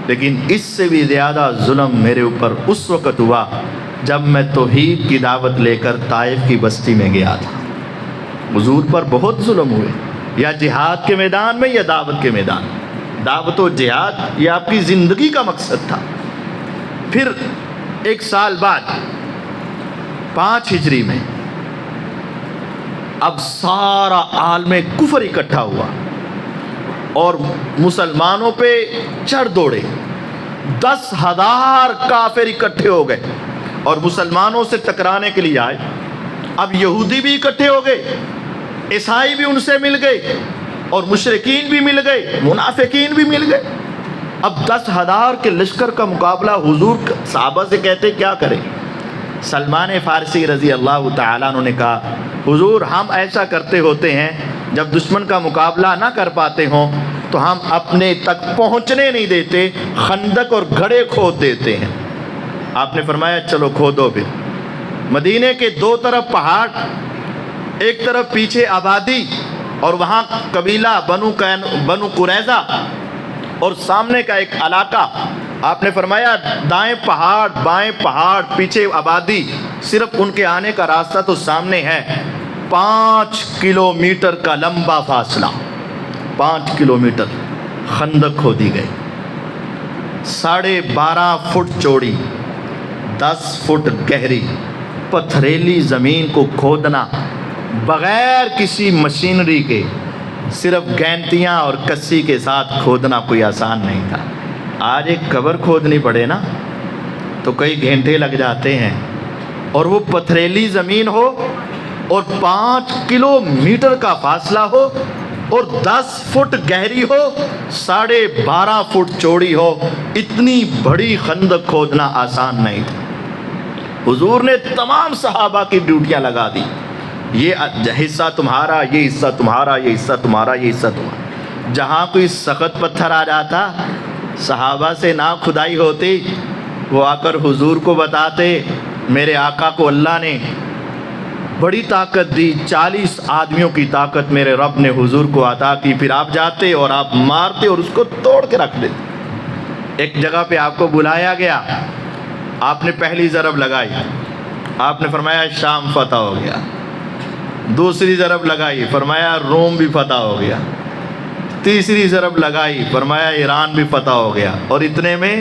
لیکن اس سے بھی زیادہ ظلم میرے اوپر اس وقت ہوا جب میں توحید کی دعوت لے کر طائف کی بستی میں گیا تھا. حضور پر بہت ظلم ہوئے، یا جہاد کے میدان میں یا دعوت کے میدان میں. دعوت و جہاد یہ آپ کی زندگی کا مقصد تھا. پھر 1 سال بعد 5 ہجری میں اب سارا عالم کفر اکٹھا ہوا اور مسلمانوں پہ چڑھ دوڑے. 10,000 کافر اکٹھے ہو گئے اور مسلمانوں سے ٹکرانے کے لیے آئے. اب یہودی بھی اکٹھے ہو گئے، عیسائی بھی ان سے مل گئے، اور مشرکین بھی مل گئے، منافقین بھی مل گئے. اب 10,000 کے لشکر کا مقابلہ. حضور صحابہ سے کہتے کیا کریں؟ سلمان فارسی رضی اللہ تعالیٰ عنہ نے کہا حضور ہم ایسا کرتے ہوتے ہیں جب دشمن کا مقابلہ نہ کر پاتے ہوں تو ہم اپنے تک پہنچنے نہیں دیتے، خندق اور گھڑے کھود دیتے ہیں. آپ نے فرمایا چلو کھودو. پھر مدینے کے 2 طرف پہاڑ، ایک طرف پیچھے آبادی اور وہاں قبیلہ بنو قریظہ، اور سامنے کا ایک علاقہ. آپ نے فرمایا دائیں پہاڑ، بائیں پہاڑ، پیچھے آبادی، صرف ان کے آنے کا راستہ تو سامنے ہے. 5 کلومیٹر کا لمبا فاصلہ، 5 کلومیٹر خندق کھودی گئی، 12.5 فٹ چوڑی، 10 فٹ گہری پتھریلی زمین کو کھودنا بغیر کسی مشینری کے، صرف گینٹیاں اور کسی کے ساتھ کھودنا کوئی آسان نہیں تھا. آج ایک قبر کھودنی پڑے نا تو کئی گھنٹے لگ جاتے ہیں، اور وہ پتھریلی زمین ہو اور 5 کلومیٹر کا فاصلہ ہو اور 10 فٹ گہری ہو، 12.5 فٹ چوڑی ہو. اتنی بڑی خندق کھودنا آسان نہیں تھا. حضور نے تمام صحابہ کی ڈیوٹیاں لگا دی، یہ حصہ تمہارا، یہ حصہ تمہارا، یہ حصہ تمہارا، یہ حصہ تمہارا. جہاں کوئی سخت پتھر آ جاتا صحابہ سے نہ کھدائی ہوتی، وہ آ کر حضور کو بتاتے میرے آقا کو اللہ نے بڑی طاقت دی، 40 آدمیوں کی طاقت میرے رب نے حضور کو عطا کی، پھر آپ جاتے اور آپ مارتے اور اس کو توڑ کے رکھ دیتے۔ ایک جگہ پہ آپ کو بلایا گیا، آپ نے پہلی ضرب لگائی، آپ نے فرمایا شام فتح ہو گیا، دوسری ضرب لگائی، فرمایا روم بھی فتح ہو گیا، تیسری ضرب لگائی، فرمایا ایران بھی فتح ہو گیا، اور اتنے میں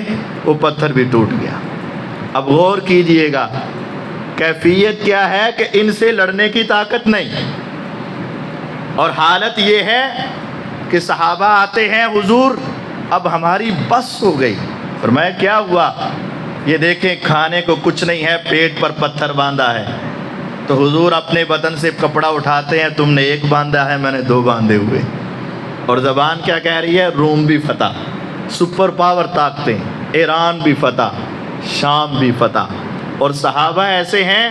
وہ پتھر بھی ٹوٹ گیا۔ اب غور کیجئے گا کیفیت کیا ہے کہ ان سے لڑنے کی طاقت نہیں، اور حالت یہ ہے کہ صحابہ آتے ہیں حضور اب ہماری بس ہو گئی۔ فرمایا کیا ہوا؟ یہ دیکھیں کھانے کو کچھ نہیں ہے، پیٹ پر پتھر باندھا ہے۔ تو حضور اپنے بدن سے کپڑا اٹھاتے ہیں، تم نے ایک باندھا ہے، میں نے 2 باندھے ہوئے۔ اور زبان کیا کہہ رہی ہے؟ روم بھی فتح، سپر پاور طاقتیں، ایران بھی فتح، شام بھی فتح۔ اور صحابہ ایسے ہیں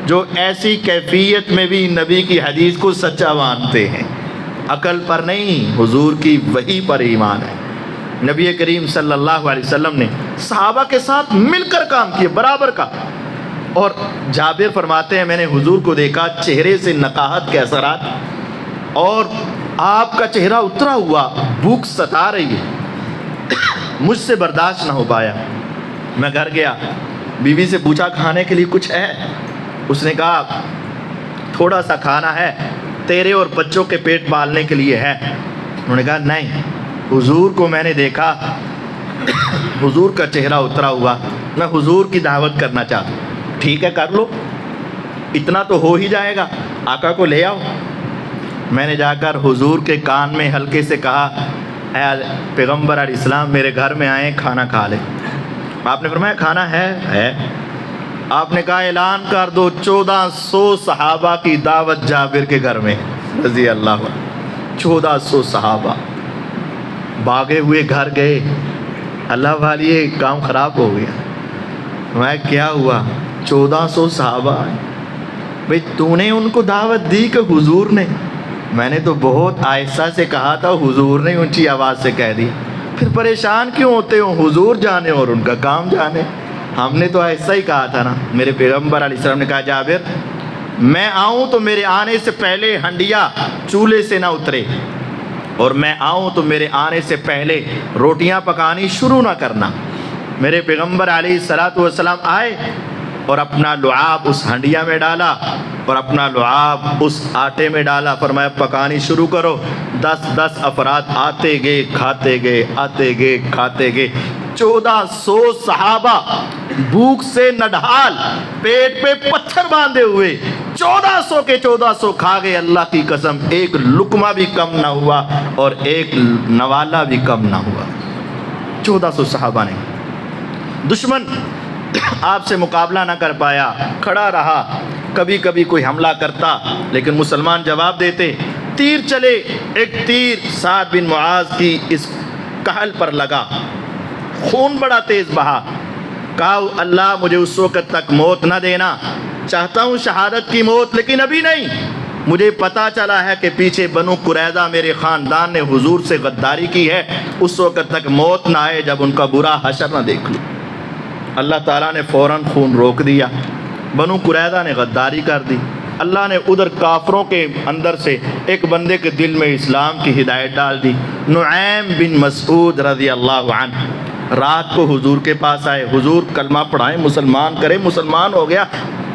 جو ایسی کیفیت میں بھی نبی کی حدیث کو سچا مانتے ہیں، عقل پر نہیں، حضور کی وحی پر ایمان ہے۔ نبی کریم صلی اللہ علیہ وسلم نے صحابہ کے ساتھ مل کر کام کیے، برابر کا۔ اور جابر فرماتے ہیں میں نے حضور کو دیکھا، چہرے سے نقاہت کے اثرات، اور آپ کا چہرہ اترا ہوا، بھوک ستا رہی ہے، مجھ سے برداشت نہ ہو پایا۔ میں گھر گیا، بیوی سے پوچھا کھانے کے لیے کچھ ہے؟ اس نے کہا تھوڑا سا کھانا ہے، تیرے اور بچوں کے پیٹ پالنے کے لیے ہے۔ انہوں نے کہا نہیں، حضور کو میں نے دیکھا، حضور کا چہرہ اترا ہوا، میں حضور کی دعوت کرنا چاہتا ہوں۔ ٹھیک ہے کر لو، اتنا تو ہو ہی جائے گا، آقا کو لے آؤ۔ میں نے جا کر حضور کے کان میں ہلکے سے کہا اے پیغمبر علیہ السلام میرے گھر میں آئیں، کھانا کھا لیں۔ آپ نے فرمایا کھانا ہے۔ آپ نے کہا اعلان کر دو 1400 صحابہ کی دعوت جابر کے گھر میں رضی اللہ عنہ۔ 1400 صحابہ بھاگے ہوئے گھر گئے، اللہ والی یہ کام خراب ہو گیا۔ میں کیا ہوا؟ 1400 صحابہ بھئی تو نے ان کو دعوت دی کہ حضور نے؟ میں نے تو بہت آہستہ سے کہا تھا، حضور نے اونچی آواز سے کہہ دی۔ پھر پریشان کیوں ہوتے ہو؟ حضور جانے اور ان کا کام جانے، ہم نے تو ایسا ہی کہا تھا نا۔ میرے پیغمبر علیہ السلام نے کہا جابر میں آؤں تو میرے آنے سے پہلے ہنڈیا چولہے سے نہ اترے، اور میں آؤں تو میرے آنے سے پہلے روٹیاں پکانی شروع نہ کرنا۔ میرے پیغمبر علیہ السلام آئے اور اپنا لعاب اس ہنڈیا میں ڈالا اور اپنا لعاب اس آٹے میں ڈالا، فرمایا پکانی شروع کرو۔ 10 افراد آتے گئے کھاتے گئے، آتے گئے کھاتے گئے۔ 1400 صحابہ بھوک سے نڈھال، پیٹ پہ پتھر باندھے ہوئے، 1400 کے 1400 کھا گئے۔ اللہ کی قسم ایک لقمہ بھی کم نہ ہوا اور ایک نوالا بھی کم نہ ہوا۔ 1400 صحابہ نے، دشمن آپ سے مقابلہ نہ کر پایا، کھڑا رہا، کبھی کبھی کوئی حملہ کرتا لیکن مسلمان جواب دیتے۔ تیر چلے، ایک تیر سعد بن معاذ کی اس کہل پر لگا، خون بڑا تیز بہا۔ کہا اللہ مجھے اس وقت تک موت نہ دینا، چاہتا ہوں شہادت کی موت لیکن ابھی نہیں۔ مجھے پتا چلا ہے کہ پیچھے بنو قریظہ میرے خاندان نے حضور سے غداری کی ہے، اس وقت تک موت نہ آئے جب ان کا برا حشر نہ دیکھ لوں۔ اللہ تعالیٰ نے فوراً خون روک دیا، بنو قریظہ نے غداری کر دی۔ اللہ نے ادھر کافروں کے اندر سے ایک بندے کے دل میں اسلام کی ہدایت ڈال دی۔ نعیم بن مسعود رضی اللہ عنہ رات کو حضور کے پاس آئے، حضور کلمہ پڑھائیں، مسلمان کریں، مسلمان ہو گیا،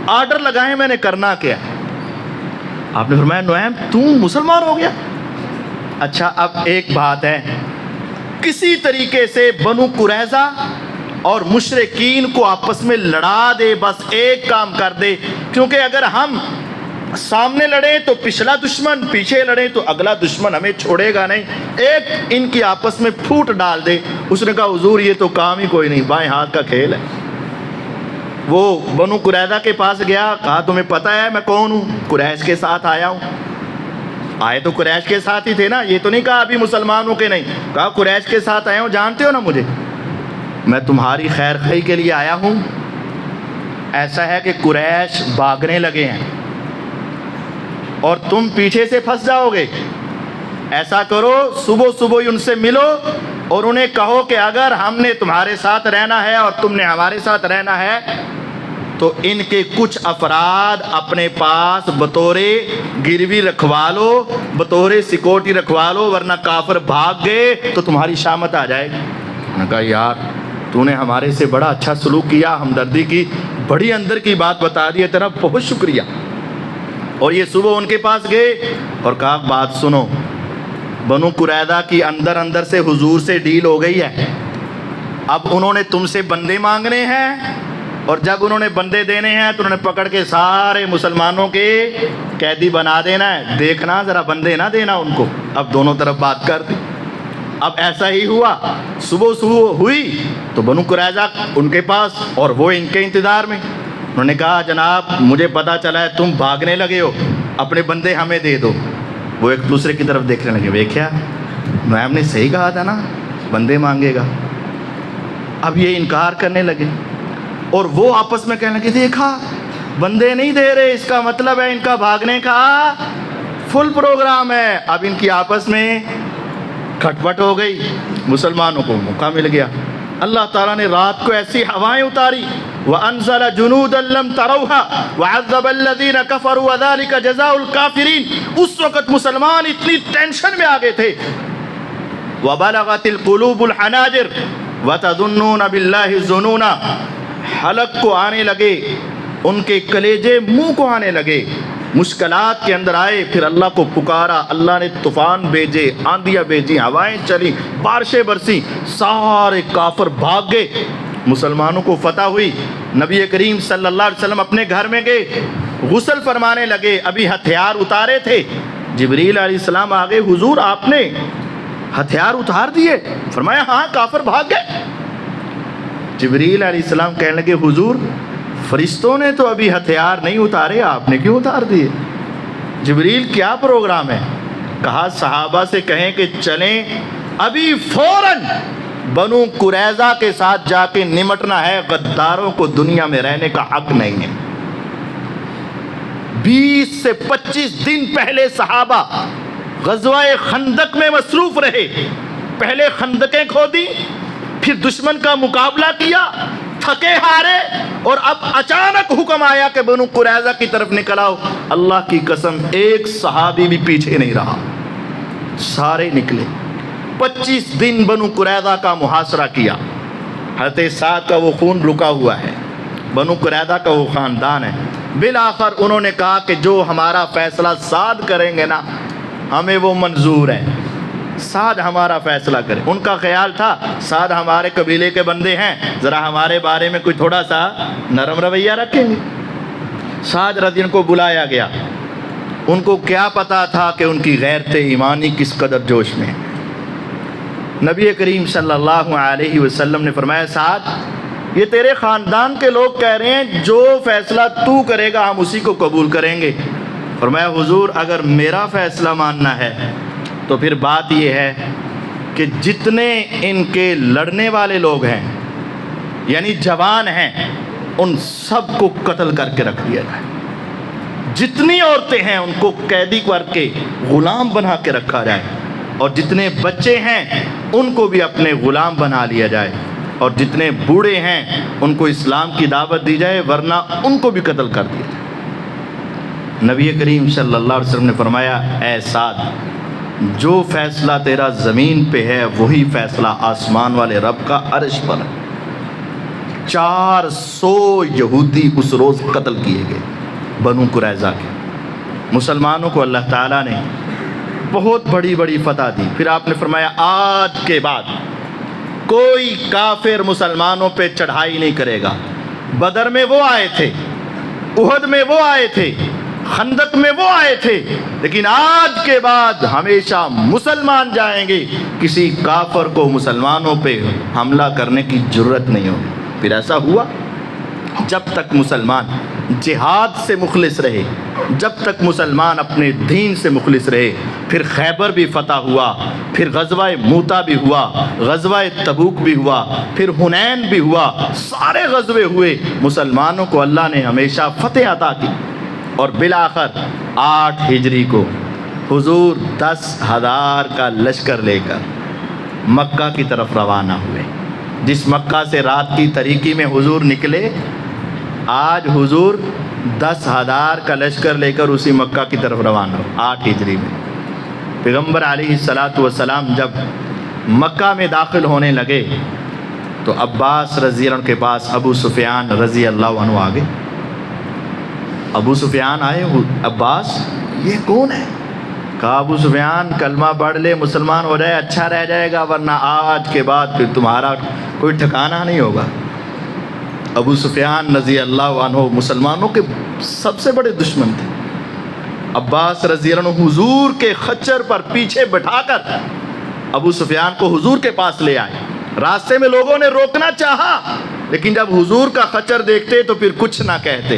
آرڈر لگائیں میں نے کرنا کیا؟ آپ نے فرمایا نعیم تم مسلمان ہو گیا؟ اچھا اب ایک بات ہے، کسی طریقے سے بنو قریظہ اور مشرکین کو آپس میں لڑا دے، بس ایک کام کر دے، کیونکہ اگر ہم سامنے لڑیں تو پچھلا دشمن، پیچھے لڑیں تو اگلا دشمن ہمیں چھوڑے گا نہیں، ایک ان کی آپس میں پھوٹ ڈال دے۔ اس نے کہا حضور یہ تو کام ہی کوئی نہیں، بائیں ہاتھ کا کھیل ہے۔ وہ بنو قریظہ کے پاس گیا، کہا تمہیں پتہ ہے میں کون ہوں؟ قریش کے ساتھ آیا ہوں۔ آئے تو قریش کے ساتھ ہی تھے نا، یہ تو نہیں کہا ابھی مسلمان ہوں کہ نہیں، کہا قریش کے ساتھ آیا ہوں، جانتے ہو نا مجھے، میں تمہاری خیر خواہی کے لیے آیا ہوں۔ ایسا ہے کہ قریش بھاگنے لگے ہیں اور تم پیچھے سے پھنس جاؤ گے، ایسا کرو صبح صبح ان سے ملو اور انہیں کہو کہ اگر ہم نے تمہارے ساتھ رہنا ہے اور تم نے ہمارے ساتھ رہنا ہے تو ان کے کچھ افراد اپنے پاس بطور گروی رکھوا لو، بطور سیکورٹی رکھوا لو، ورنہ کافر بھاگ گئے تو تمہاری شامت آ جائے گی۔ انہوں نے کہا یار تو نے ہمارے سے بڑا اچھا سلوک کیا، ہمدردی کی، بڑی اندر کی بات بتا دی ہے، تیرا بہت شکریہ۔ اور یہ صبح ان کے پاس گئے اور کہا بات سنو، بنو قریظہ کی اندر اندر سے حضور سے ڈیل ہو گئی ہے، اب انہوں نے تم سے بندے مانگنے ہیں، اور جب انہوں نے بندے دینے ہیں تو انہوں نے پکڑ کے سارے مسلمانوں کے قیدی بنا دینا ہے، دیکھنا ذرا بندے نہ دینا ان کو۔ اب دونوں طرف بات کر دی۔ اب ایسا ہی ہوا، صبح ہوئی تو بنو قریظہ ان کے پاس اور وہ ان کے انتظار میں۔ انہوں نے کہا جناب مجھے پتا چلا ہے تم بھاگنے لگے ہو، اپنے بندے ہمیں دے دو۔ وہ ایک دوسرے کی طرف دیکھنے لگے، دیکھا میم نے صحیح کہا تھا نا بندے مانگے گا۔ اب یہ انکار کرنے لگے اور وہ آپس میں کہنے لگے دیکھا بندے نہیں دے رہے، اس کا مطلب ہے ان کا بھاگنے کا فل پروگرام ہے۔ اب ان کی آپس میں کھٹ پٹ ہو گئی، مسلمانوں کو موقع مل گیا۔ اللہ تعالیٰ نے رات کو ایسی ہوائیں اتاری، وَأَنزَلَ جُنُودًا لَّمْ تَرَوْهَا وَعَذَّبَ الَّذِينَ كَفَرُوا وَذَلِكَ جَزَاءُ الْكَافِرِينَ۔ اس وقت مسلمان اتنی ٹینشن میں آ گئے تھے، وَبَلَغَتِ الْقُلُوبُ الْحَنَاجِرَ وَتَظُنُّونَ بِاللَّهِ الظُّنُونَ۔ حلق کو آنے لگے، ان کے کلیجے منہ کو آنے لگے، مشکلات کے اندر آئے، پھر اللہ کو پکارا، اللہ نے طوفان بھیجے، آندیاں بھیجی، ہوائیں چلی، بارشیں برسی، سارے کافر بھاگ گئے، مسلمانوں کو فتح ہوئی۔ نبی کریم صلی اللہ علیہ وسلم اپنے گھر میں گئے، غسل فرمانے لگے، ابھی ہتھیار اتارے تھے، جبریل علیہ السلام آگے، حضور آپ نے ہتھیار اتار دیے؟ فرمایا ہاں کافر بھاگ گئے۔ جبریل علیہ السلام کہنے لگے حضور فرشتوں نے تو ابھی ہتھیار نہیں اتارے، آپ نے کیوں اتار دیے؟ جبریل کیا پروگرام ہے؟ کہا صحابہ سے کہیں کہ چلیں ابھی فوراً بنو قریظہ کے ساتھ جا کے نمٹنا ہے، غداروں کو دنیا میں رہنے کا حق نہیں ہے۔ 20 سے 25 دن پہلے صحابہ غزوہ خندق میں مصروف رہے، پہلے خندقیں کھودی، پھر دشمن کا مقابلہ کیا، تھکے ہارے، اور اب اچانک حکم آیا کہ بنو قریظہ کی طرف نکل آؤ۔ اللہ کی قسم ایک صحابی بھی پیچھے نہیں رہا، سارے نکلے۔ 25 دن بنو قریظہ کا محاصرہ کیا۔ حضرت سعد کا وہ خون رکا ہوا ہے، بنو قریظہ کا وہ خاندان ہے۔ بالآخر انہوں نے کہا کہ جو ہمارا فیصلہ سعد کریں گے نا ہمیں وہ منظور ہے، سعد ہمارا فیصلہ کرے۔ ان کا خیال تھا سعد ہمارے قبیلے کے بندے ہیں، ذرا ہمارے بارے میں کوئی تھوڑا سا نرم رویہ رکھیں گے۔ سعد رضی اللہ عنہ کو بلایا گیا، ان کو کیا پتا تھا کہ ان کی غیرت ایمانی کس قدر جوش میں ہے۔ نبی کریم صلی اللہ علیہ وسلم نے فرمایا سعد یہ تیرے خاندان کے لوگ کہہ رہے ہیں جو فیصلہ تو کرے گا ہم اسی کو قبول کریں گے۔ فرمایا حضور اگر میرا فیصلہ ماننا ہے تو پھر بات یہ ہے کہ جتنے ان کے لڑنے والے لوگ ہیں یعنی جوان ہیں ان سب کو قتل کر کے رکھ دیا جائے، جتنی عورتیں ہیں ان کو قیدی کر کے غلام بنا کے رکھا جائے، اور جتنے بچے ہیں ان کو بھی اپنے غلام بنا لیا جائے، اور جتنے بوڑھے ہیں ان کو اسلام کی دعوت دی جائے ورنہ ان کو بھی قتل کر دیا جائے۔ نبی کریم صلی اللہ علیہ وسلم نے فرمایا اے سعد جو فیصلہ تیرا زمین پہ ہے وہی فیصلہ آسمان والے رب کا عرش پر ہے۔ 400 یہودی اس روز قتل کیے گئے بنو قریظہ کے۔ مسلمانوں کو اللہ تعالیٰ نے بہت بڑی بڑی فتح دی۔ پھر آپ نے فرمایا آج کے بعد کوئی کافر مسلمانوں پہ چڑھائی نہیں کرے گا۔ بدر میں وہ آئے تھے، احد میں وہ آئے تھے، خندق میں وہ آئے تھے، لیکن آج کے بعد ہمیشہ مسلمان جائیں گے، کسی کافر کو مسلمانوں پہ حملہ کرنے کی جرت نہیں ہوگی۔ پھر ایسا ہوا جب تک مسلمان جہاد سے مخلص رہے، جب تک مسلمان اپنے دین سے مخلص رہے، پھر خیبر بھی فتح ہوا، پھر غزوہ موتا بھی ہوا، غزوہ تبوک بھی ہوا، پھر حنین بھی ہوا، سارے غزوے ہوئے، مسلمانوں کو اللہ نے ہمیشہ فتح عطا کی۔ اور بالآخر 8 ہجری کو حضور 10,000 کا لشکر لے کر مکہ کی طرف روانہ ہوئے۔ جس مکہ سے رات کی تاریکی میں حضور نکلے، آج حضور 10,000 کا لشکر لے کر اسی مکہ کی طرف روانہ ہو 8 ہجری میں۔ پیغمبر علیہ الصلاۃ والسلام جب مکہ میں داخل ہونے لگے تو عباس رضی اللہ عنہ کے پاس ابو سفیان رضی اللہ عنہ آگے۔ ابو سفیان آئے، عباس یہ کون ہے؟ کہا ابو سفیان کلمہ پڑھ لے، مسلمان ہو جائے، اچھا رہ جائے گا، ورنہ آج کے بعد پھر تمہارا کوئی ٹھکانہ نہیں ہوگا۔ ابو سفیان رضی اللہ عنہ مسلمانوں کے سب سے بڑے دشمن تھے۔ عباس رضی اللہ عنہ حضور کے خچر پر پیچھے بٹھا کر ابو سفیان کو حضور کے پاس لے آئے۔ راستے میں لوگوں نے روکنا چاہا، لیکن جب حضور کا خچر دیکھتے تو پھر کچھ نہ کہتے،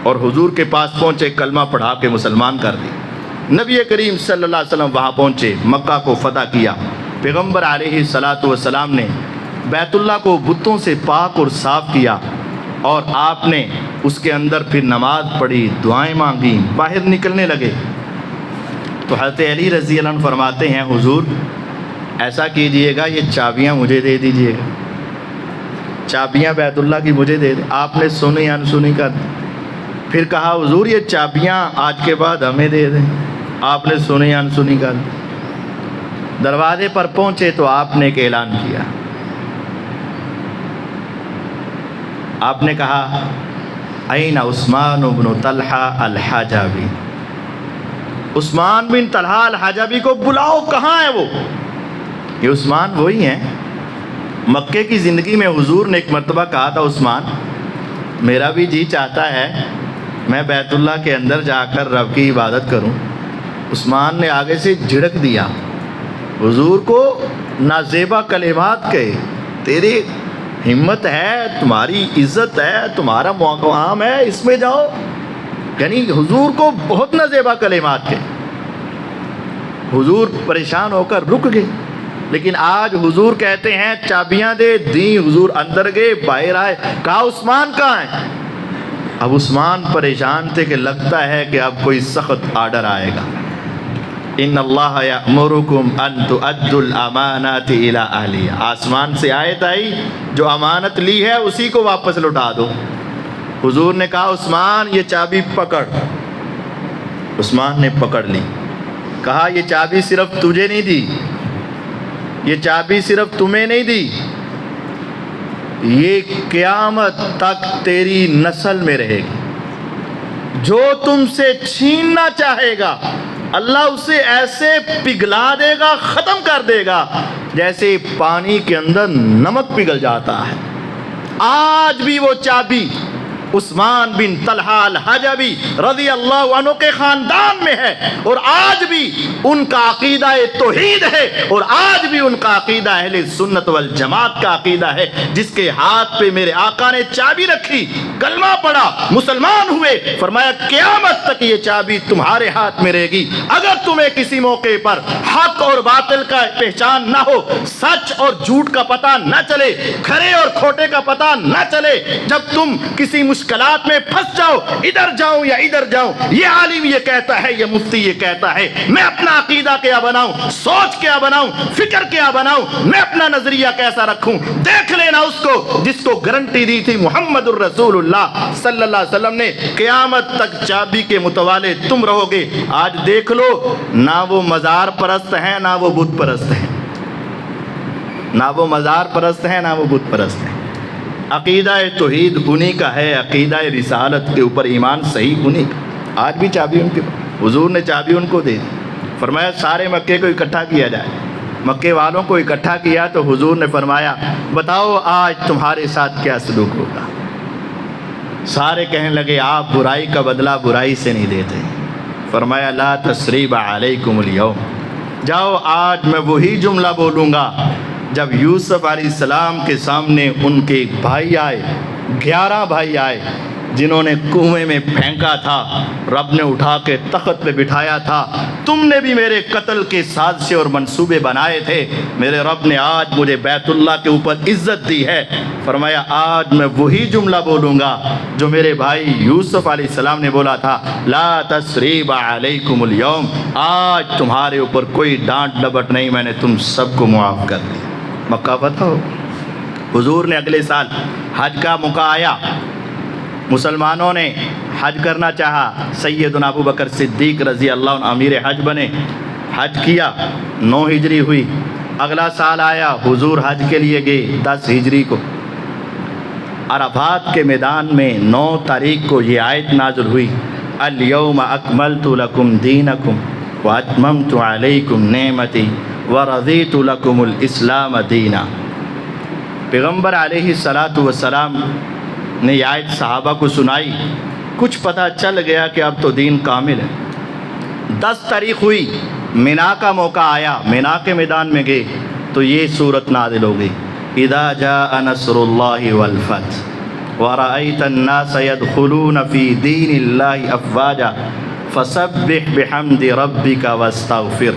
اور حضور کے پاس پہنچے، کلمہ پڑھا کے مسلمان کر دی۔ نبی کریم صلی اللہ علیہ وسلم وہاں پہنچے، مکہ کو فتح کیا۔ پیغمبر علیہ الصلاۃ والسلام نے بیت اللہ کو بتوں سے پاک اور صاف کیا، اور آپ نے اس کے اندر پھر نماز پڑھی، دعائیں مانگیں، باہر نکلنے لگے تو حضرت علی رضی اللہ عنہ فرماتے ہیں حضور ایسا کیجئے گا، یہ چابیاں مجھے دے دیجئے گا، چابیاں بیت اللہ کی مجھے دے دیں۔ آپ نے سنی انسنی کا پھر کہا حضور یہ چابیاں آج کے بعد ہمیں دے دیں۔ آپ نے سنی انسنی کا دروازے پر پہنچے تو آپ نے ایک اعلان کیا۔ آپ نے کہا این عثمان بن طلحہ الحجبی، عثمان بن طلحہ الحجبی کو بلاؤ، کہاں ہے وہ؟ یہ عثمان وہی ہیں مکے کی زندگی میں حضور نے ایک مرتبہ کہا تھا عثمان میرا بھی جی چاہتا ہے میں بیت اللہ کے اندر جا کر رب کی عبادت کروں۔ عثمان نے آگے سے جھڑک دیا، حضور کو نازیبا کلمات کہے، تیری ہمت ہے، تمہاری عزت ہے، تمہارا مقام ہے، اس میں جاؤ، یعنی حضور کو بہت نازیبا کلمات کہے۔ حضور پریشان ہو کر رک گئے، لیکن آج حضور کہتے ہیں چابیاں دے دیں، حضور اندر گئے، باہر آئے، کہا عثمان کہاں ہے؟ اب عثمان پریشان تھے کہ لگتا ہے کہ اب کوئی سخت آرڈر آئے گا۔ ان اللہ یأمرکم ان تؤدوا الامانات الی اہلہا، آسمان سے آیت آئی جو امانت لی ہے اسی کو واپس لوٹا دو۔ حضور نے کہا عثمان یہ چابی پکڑ، عثمان نے پکڑ لی، کہا یہ چابی صرف تجھے نہیں دی، یہ چابی صرف تمہیں نہیں دی، یہ قیامت تک تیری نسل میں رہے گی۔ جو تم سے چھیننا چاہے گا اللہ اسے ایسے پگھلا دے گا، ختم کر دے گا جیسے پانی کے اندر نمک پگھل جاتا ہے۔ آج بھی وہ چابی عثمان بن طلحہ الحجبی رضی اللہ عنہ کے خاندان میں ہے، اور آج بھی ان کا عقیدہ توحید ہے، اور آج بھی ان کا عقیدہ اہل سنت والجماعت کا عقیدہ ہے۔ جس کے ہاتھ پہ میرے آقا نے چابی رکھی، کلمہ پڑھا، مسلمان ہوئے، فرمایا قیامت تک یہ چابی تمہارے ہاتھ میں رہے گی۔ اگر تمہیں کسی موقع پر حق اور باطل کا پہچان نہ ہو، سچ اور جھوٹ کا پتہ نہ چلے، کھرے اور کھوٹے کا پتہ نہ چلے، جب تم کسی مشکلات میں پھنس جاؤ، ادھر جاؤں یا ادھر جاؤں، یہ عالم یہ کہتا ہے، یہ مفتی یہ کہتا ہے، میں اپنا عقیدہ کیا بناؤں، سوچ کیا بناؤں، فکر کیا بناؤں، میں اپنا نظریہ کیسا رکھوں؟ دیکھ لینا اس کو جس کو گارنٹی دی تھی محمد الرسول اللہ صلی اللہ علیہ وسلم نے، قیامت تک چابی کے متوالے تم رہو گے۔ آج دیکھ لو، نہ وہ مزار پرست ہیں نہ وہ بت پرست ہیں، نہ وہ مزار پرست ہیں نہ وہ بت پرست ہیں۔ عقیدہ توحید انہی کا ہے، عقیدہ رسالت کے اوپر ایمان صحیح انہی کا۔ آج بھی چابی ان کے، حضور نے چابی ان کو دے دی، فرمایا سارے مکے کو اکٹھا کیا جائے۔ مکے والوں کو اکٹھا کیا تو حضور نے فرمایا بتاؤ آج تمہارے ساتھ کیا سلوک ہوگا؟ سارے کہنے لگے آپ برائی کا بدلہ برائی سے نہیں دیتے۔ فرمایا لا تثریب علیکم اليوم، جاؤ آج میں وہی جملہ بولوں گا جب یوسف علیہ السلام کے سامنے ان کے بھائی آئے، 11 بھائی آئے، جنہوں نے کنویں میں پھینکا تھا رب نے اٹھا کے تخت پہ بٹھایا تھا، تم نے بھی میرے قتل کے سازشیں اور منصوبے بنائے تھے، میرے رب نے آج مجھے بیت اللہ کے اوپر عزت دی ہے۔ فرمایا آج میں وہی جملہ بولوں گا جو میرے بھائی یوسف علیہ السلام نے بولا تھا، لا تثریب علیکم اليوم، آج تمہارے اوپر کوئی ڈانٹ ڈپٹ نہیں، میں نے تم سب کو معاف کر دیا۔ مکہ فتح ہو، حضور نے اگلے سال حج کا موقع آیا، مسلمانوں نے حج کرنا چاہا، سیدنا ابو بکر صدیق رضی اللہ عنہ امیر حج بنے، حج کیا، 9 ہجری ہوئی۔ اگلا سال آیا، حضور حج کے لیے گئے 10 ہجری کو، عرفات کے میدان میں 9 تاریخ کو یہ آیت نازل ہوئی، الیوم اکملت لکم دینکم واتممت علیکم نعمتی ورضیت لکم الاسلام دینا۔ پیغمبر علیہ السلام نے یہ آیت صحابہ کو سنائی، کچھ پتہ چل گیا کہ اب تو دین کامل ہے۔ 10 تاریخ ہوئی، مینا کا موقع آیا، مینا کے میدان میں گئے تو یہ صورت نازل ہو گئی، اذا جاء نصر اللہ والفتح ورأیت الناس يدخلون فی دین اللہ افواجا فسبح بحمد ربک واستغفر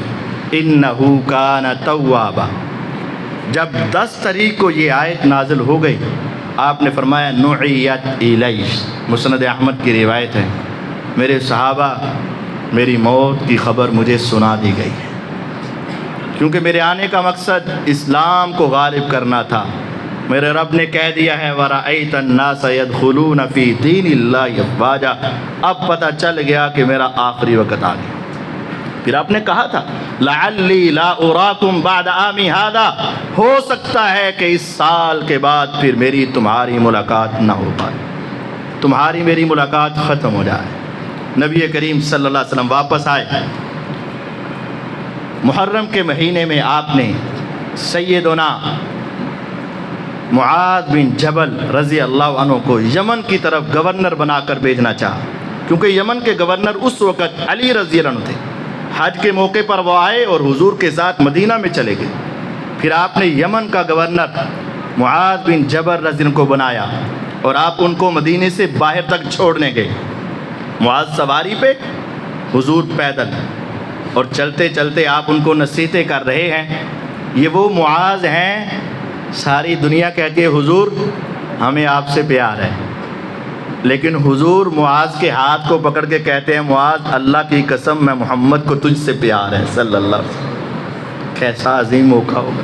انہ کان توابا۔ جب 10 تاریخ کو یہ آیت نازل ہو گئی، آپ نے فرمایا نعیت الی، مسند احمد کی روایت ہے، میرے صحابہ میری موت کی خبر مجھے سنا دی گئی ہے، کیونکہ میرے آنے کا مقصد اسلام کو غالب کرنا تھا۔ میرے رب نے کہہ دیا ہے وَرَأَيْتَ النَّاسَ يَدْخُلُونَ فِي دِينِ اللَّهِ أَفْوَاجًا، اب پتہ چل گیا کہ میرا آخری وقت آ گیا۔ پھر آپ نے کہا تھا لَعَلِّي لَا أُرَاكُمْ بَعْدَ عَامِ هَذَا، ہو سکتا ہے کہ اس سال کے بعد پھر میری تمہاری ملاقات نہ ہو پائے، تمہاری میری ملاقات ختم ہو جائے۔ نبی کریم صلی اللہ علیہ وسلم واپس آئے، محرم کے مہینے میں آپ نے سیدنا معاذ بن جبل رضی اللہ عنہ کو یمن کی طرف گورنر بنا کر بھیجنا چاہا، کیونکہ یمن کے گورنر اس وقت علی رضی اللہ عنہ تھے۔ حج کے موقع پر وہ آئے اور حضور کے ساتھ مدینہ میں چلے گئے، پھر آپ نے یمن کا گورنر معاذ بن جبل رضی اللہ عنہ کو بنایا اور آپ ان کو مدینے سے باہر تک چھوڑنے گئے، معاذ سواری پہ، حضور پیدل، اور چلتے چلتے آپ ان کو نصیحتیں کر رہے ہیں۔ یہ وہ معاذ ہیں ساری دنیا کہتی ہے حضور ہمیں آپ سے پیار ہے، لیکن حضور معاذ کے ہاتھ کو پکڑ کے کہتے ہیں معاذ اللہ کی قسم میں محمد کو تجھ سے پیار ہے صلی اللہ علیہ وسلم۔ کیسا عظیم موقع ہوگا،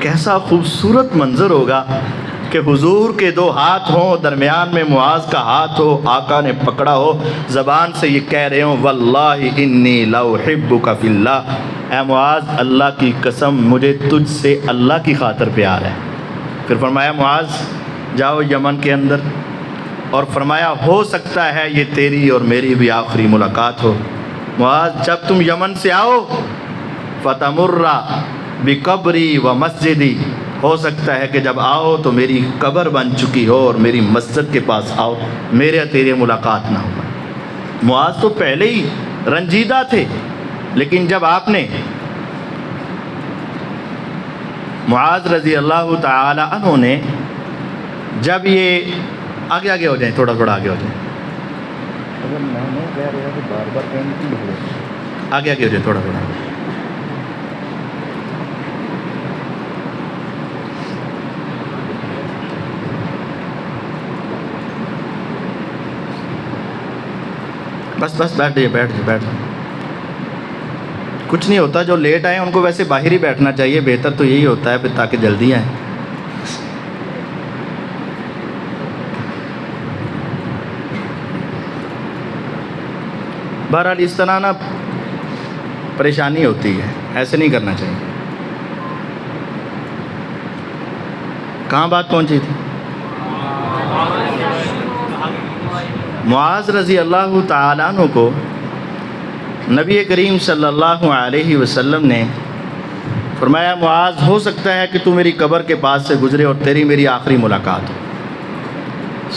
کیسا خوبصورت منظر ہوگا کہ حضور کے 2 ہاتھ ہوں، درمیان میں معاذ کا ہاتھ ہو، آقا نے پکڑا ہو، زبان سے یہ کہہ رہے ہوں واللہ انی لاحبک فی اللہ، اے معاذ اللہ کی قسم مجھے تجھ سے اللہ کی خاطر پیار ہے۔ پھر فرمایا معاذ جاؤ یمن کے اندر، اور فرمایا ہو سکتا ہے یہ تیری اور میری بھی آخری ملاقات ہو۔ معاذ جب تم یمن سے آؤ فتمر بقبری و مسجدی، ہو سکتا ہے کہ جب آؤ تو میری قبر بن چکی ہو اور میری مسجد کے پاس آؤ، میرے تیرے ملاقات نہ ہو۔ معاذ تو پہلے ہی رنجیدہ تھے، لیکن جب آپ نے معاذ رضی اللہ تعالی عنہ نے جب یہ آگے ہو جائیں، تھوڑا آگے ہو جائیں، آگے ہو جائیں تھوڑا بس بیٹھ جائے، کچھ نہیں ہوتا، جو لیٹ آئے ان کو ویسے باہر ہی بیٹھنا چاہیے، بہتر تو یہی ہوتا ہے پھر تاکہ جلدی آئیں۔ بہرحال اس طرح نا پریشانی ہوتی ہے، ایسے نہیں کرنا چاہیے۔ کہاں بات پہنچی تھی؟ معاذ رضی اللہ تعالیٰ عنہ کو نبی کریم صلی اللہ علیہ وسلم نے فرمایا معاذ ہو سکتا ہے کہ تو میری قبر کے پاس سے گزرے اور تیری میری آخری ملاقات ہو۔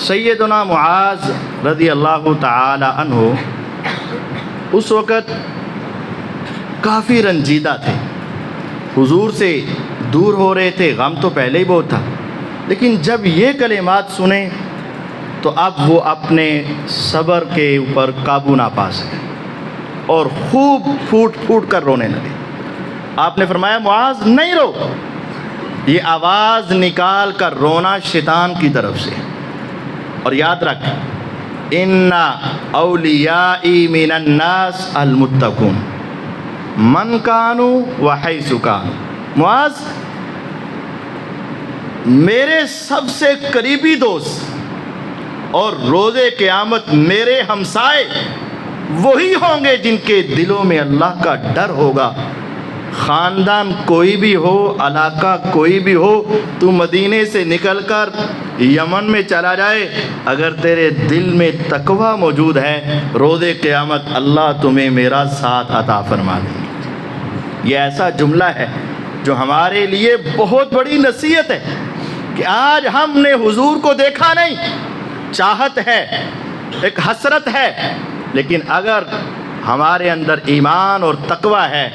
سیدنا معاذ رضی اللہ تعالی عنہ اس وقت کافی رنجیدہ تھے، حضور سے دور ہو رہے تھے، غم تو پہلے ہی بہت تھا، لیکن جب یہ کلمات سنے تو اب وہ اپنے صبر کے اوپر قابو نہ پا سکے اور خوب پھوٹ پھوٹ کر رونے لگے۔ آپ نے فرمایا معاذ نہیں رو، یہ آواز نکال کر رونا شیطان کی طرف سے، اور یاد رکھ ان اولیائی من الناس المتقون من کانوا وحیث کانوا۔ معاذ میرے سب سے قریبی دوست اور روز قیامت میرے ہمسائے وہی ہوں گے جن کے دلوں میں اللہ کا ڈر ہوگا۔ خاندان کوئی بھی ہو، علاقہ کوئی بھی ہو، تو مدینے سے نکل کر یمن میں چلا جائے، اگر تیرے دل میں تقوی موجود ہے، روز قیامت اللہ تمہیں میرا ساتھ عطا فرما دے۔ یہ ایسا جملہ ہے جو ہمارے لیے بہت بڑی نصیحت ہے کہ آج ہم نے حضور کو دیکھا نہیں، چاہت ہے، ایک حسرت ہے، لیکن اگر ہمارے اندر ایمان اور تقوی ہے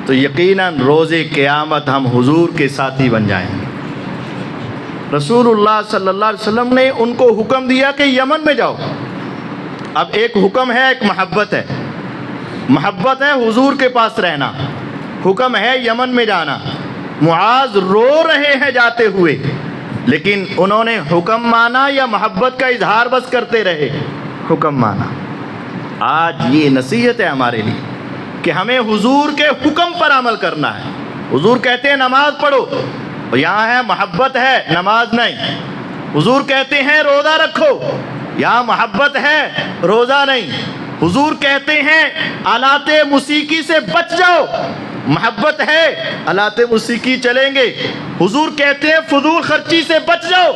تو یقیناً روز قیامت ہم حضور کے ساتھی بن جائیں گے۔ رسول اللہ صلی اللہ علیہ وسلم نے ان کو حکم دیا کہ یمن میں جاؤ۔ اب ایک حکم ہے، ایک محبت ہے۔ محبت ہے حضور کے پاس رہنا، حکم ہے یمن میں جانا۔ معاذ رو رہے ہیں جاتے ہوئے، لیکن انہوں نے حکم مانا یا محبت کا اظہار بس کرتے رہے؟ حکم مانا۔ آج یہ نصیحت ہے ہمارے لیے کہ ہمیں حضور کے حکم پر عمل کرنا ہے۔ حضور کہتے ہیں نماز پڑھو، اور یہاں ہے محبت ہے نماز نہیں۔ حضور کہتے ہیں روزہ رکھو، یہاں محبت ہے روزہ نہیں۔ حضور کہتے ہیں آلات موسیقی سے بچ جاؤ، محبت ہے آلات موسیقی چلیں گے۔ حضور کہتے ہیں فضول خرچی سے بچ جاؤ،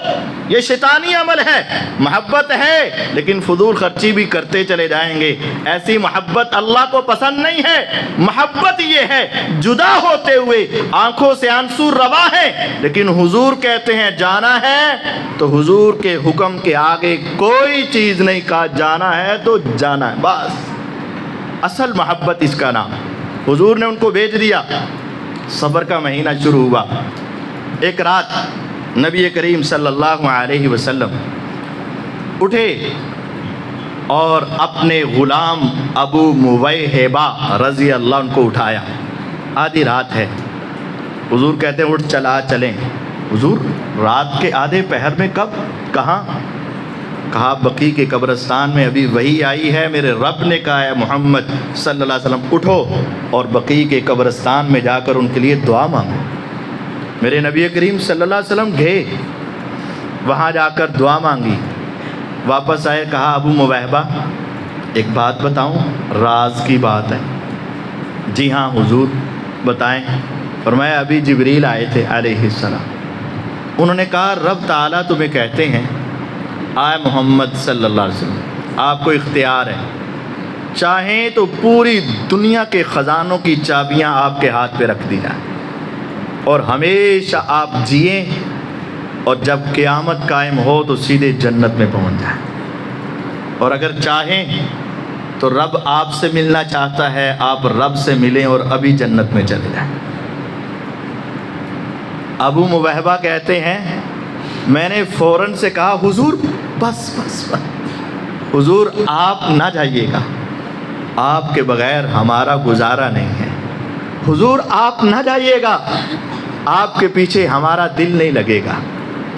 یہ شیطانی عمل ہے، محبت ہے لیکن فضول خرچی بھی کرتے چلے جائیں گے۔ ایسی محبت اللہ کو پسند نہیں ہے۔ محبت یہ ہے جدا ہوتے ہوئے آنکھوں سے آنسو روا ہے، لیکن حضور کہتے ہیں جانا ہے تو حضور کے حکم کے آگے کوئی چیز نہیں، کہا جانا ہے تو جانا ہے بس۔ اصل محبت اس کا نام۔ حضور نے ان کو بھیج دیا، صبر کا مہینہ شروع ہوا۔ ایک رات نبی کریم صلی اللہ علیہ وسلم اٹھے اور اپنے غلام ابو مویہبہ رضی اللہ عنہ کو اٹھایا۔ آدھی رات ہے، حضور کہتے ہیں اٹھ چلا چلیں۔ حضور رات کے آدھے پہر میں کب، کہاں؟ کہا بقیع کے قبرستان میں ابھی وحی آئی ہے، میرے رب نے کہا ہے محمد صلی اللہ علیہ وسلم اٹھو اور بقیع کے قبرستان میں جا کر ان کے لیے دعا مانگو۔ میرے نبی کریم صلی اللہ علیہ وسلم گئے، وہاں جا کر دعا مانگی، واپس آئے، کہا ابو مویہبہ ایک بات بتاؤں، راز کی بات ہے۔ جی ہاں حضور بتائیں۔ فرمایا ابھی جبریل آئے تھے علیہ السلام، انہوں نے کہا رب تعالیٰ تمہیں کہتے ہیں آئے محمد صلی اللہ علیہ وسلم آپ کو اختیار ہے، چاہیں تو پوری دنیا کے خزانوں کی چابیاں آپ کے ہاتھ پہ رکھ دی جائیں اور ہمیشہ آپ جئیں، اور جب قیامت قائم ہو تو سیدھے جنت میں پہنچ جائیں، اور اگر چاہیں تو رب آپ سے ملنا چاہتا ہے، آپ رب سے ملیں اور ابھی جنت میں چلے جائیں۔ ابو مویہبہ کہتے ہیں میں نے فوراً سے کہا حضور بس بس بس، حضور آپ نہ جائیے گا، آپ کے بغیر ہمارا گزارا نہیں ہے، حضور آپ نہ جائیے گا، آپ کے پیچھے ہمارا دل نہیں لگے گا،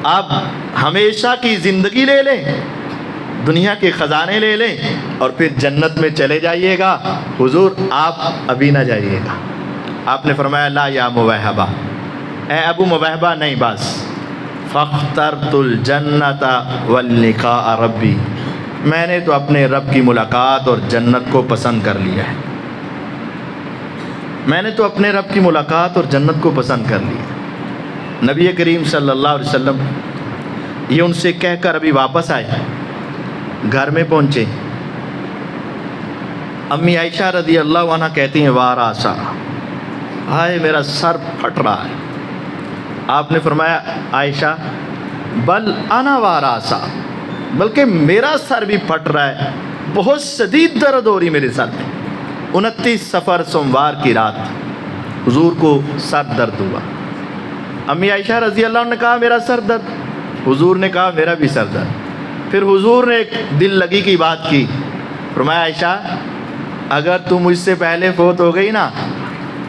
آپ ہمیشہ کی زندگی لے لیں، دنیا کے خزانے لے لیں اور پھر جنت میں چلے جائیے گا، حضور آپ ابھی نہ جائیے گا۔ آپ نے فرمایا لا یا مویہبہ، اے ابو مویہبہ نہیں بس، فاخترت الجنت واللقاء ربی، میں نے تو اپنے رب کی ملاقات اور جنت کو پسند کر لیا ہے، میں نے تو اپنے رب کی ملاقات اور جنت کو پسند کر لیا۔ نبی کریم صلی اللہ علیہ وسلم یہ ان سے کہہ کر ابھی واپس آئے، گھر میں پہنچے، امی عائشہ رضی اللہ عنہ کہتی ہیں واراسا، ہائے میرا سر پھٹ رہا ہے۔ آپ نے فرمایا عائشہ بل انا واراسا، بلکہ میرا سر بھی پھٹ رہا ہے، بہت شدید درد ہو رہی میرے سر میں۔ 29 صفر سوموار کی رات حضور کو سر درد ہوا۔ امی عائشہ رضی اللہ عنہ نے کہا میرا سر درد، حضور نے کہا میرا بھی سر درد۔ پھر حضور نے ایک دل لگی کی بات کی، فرمایا عائشہ اگر تم مجھ سے پہلے فوت ہو گئی نا،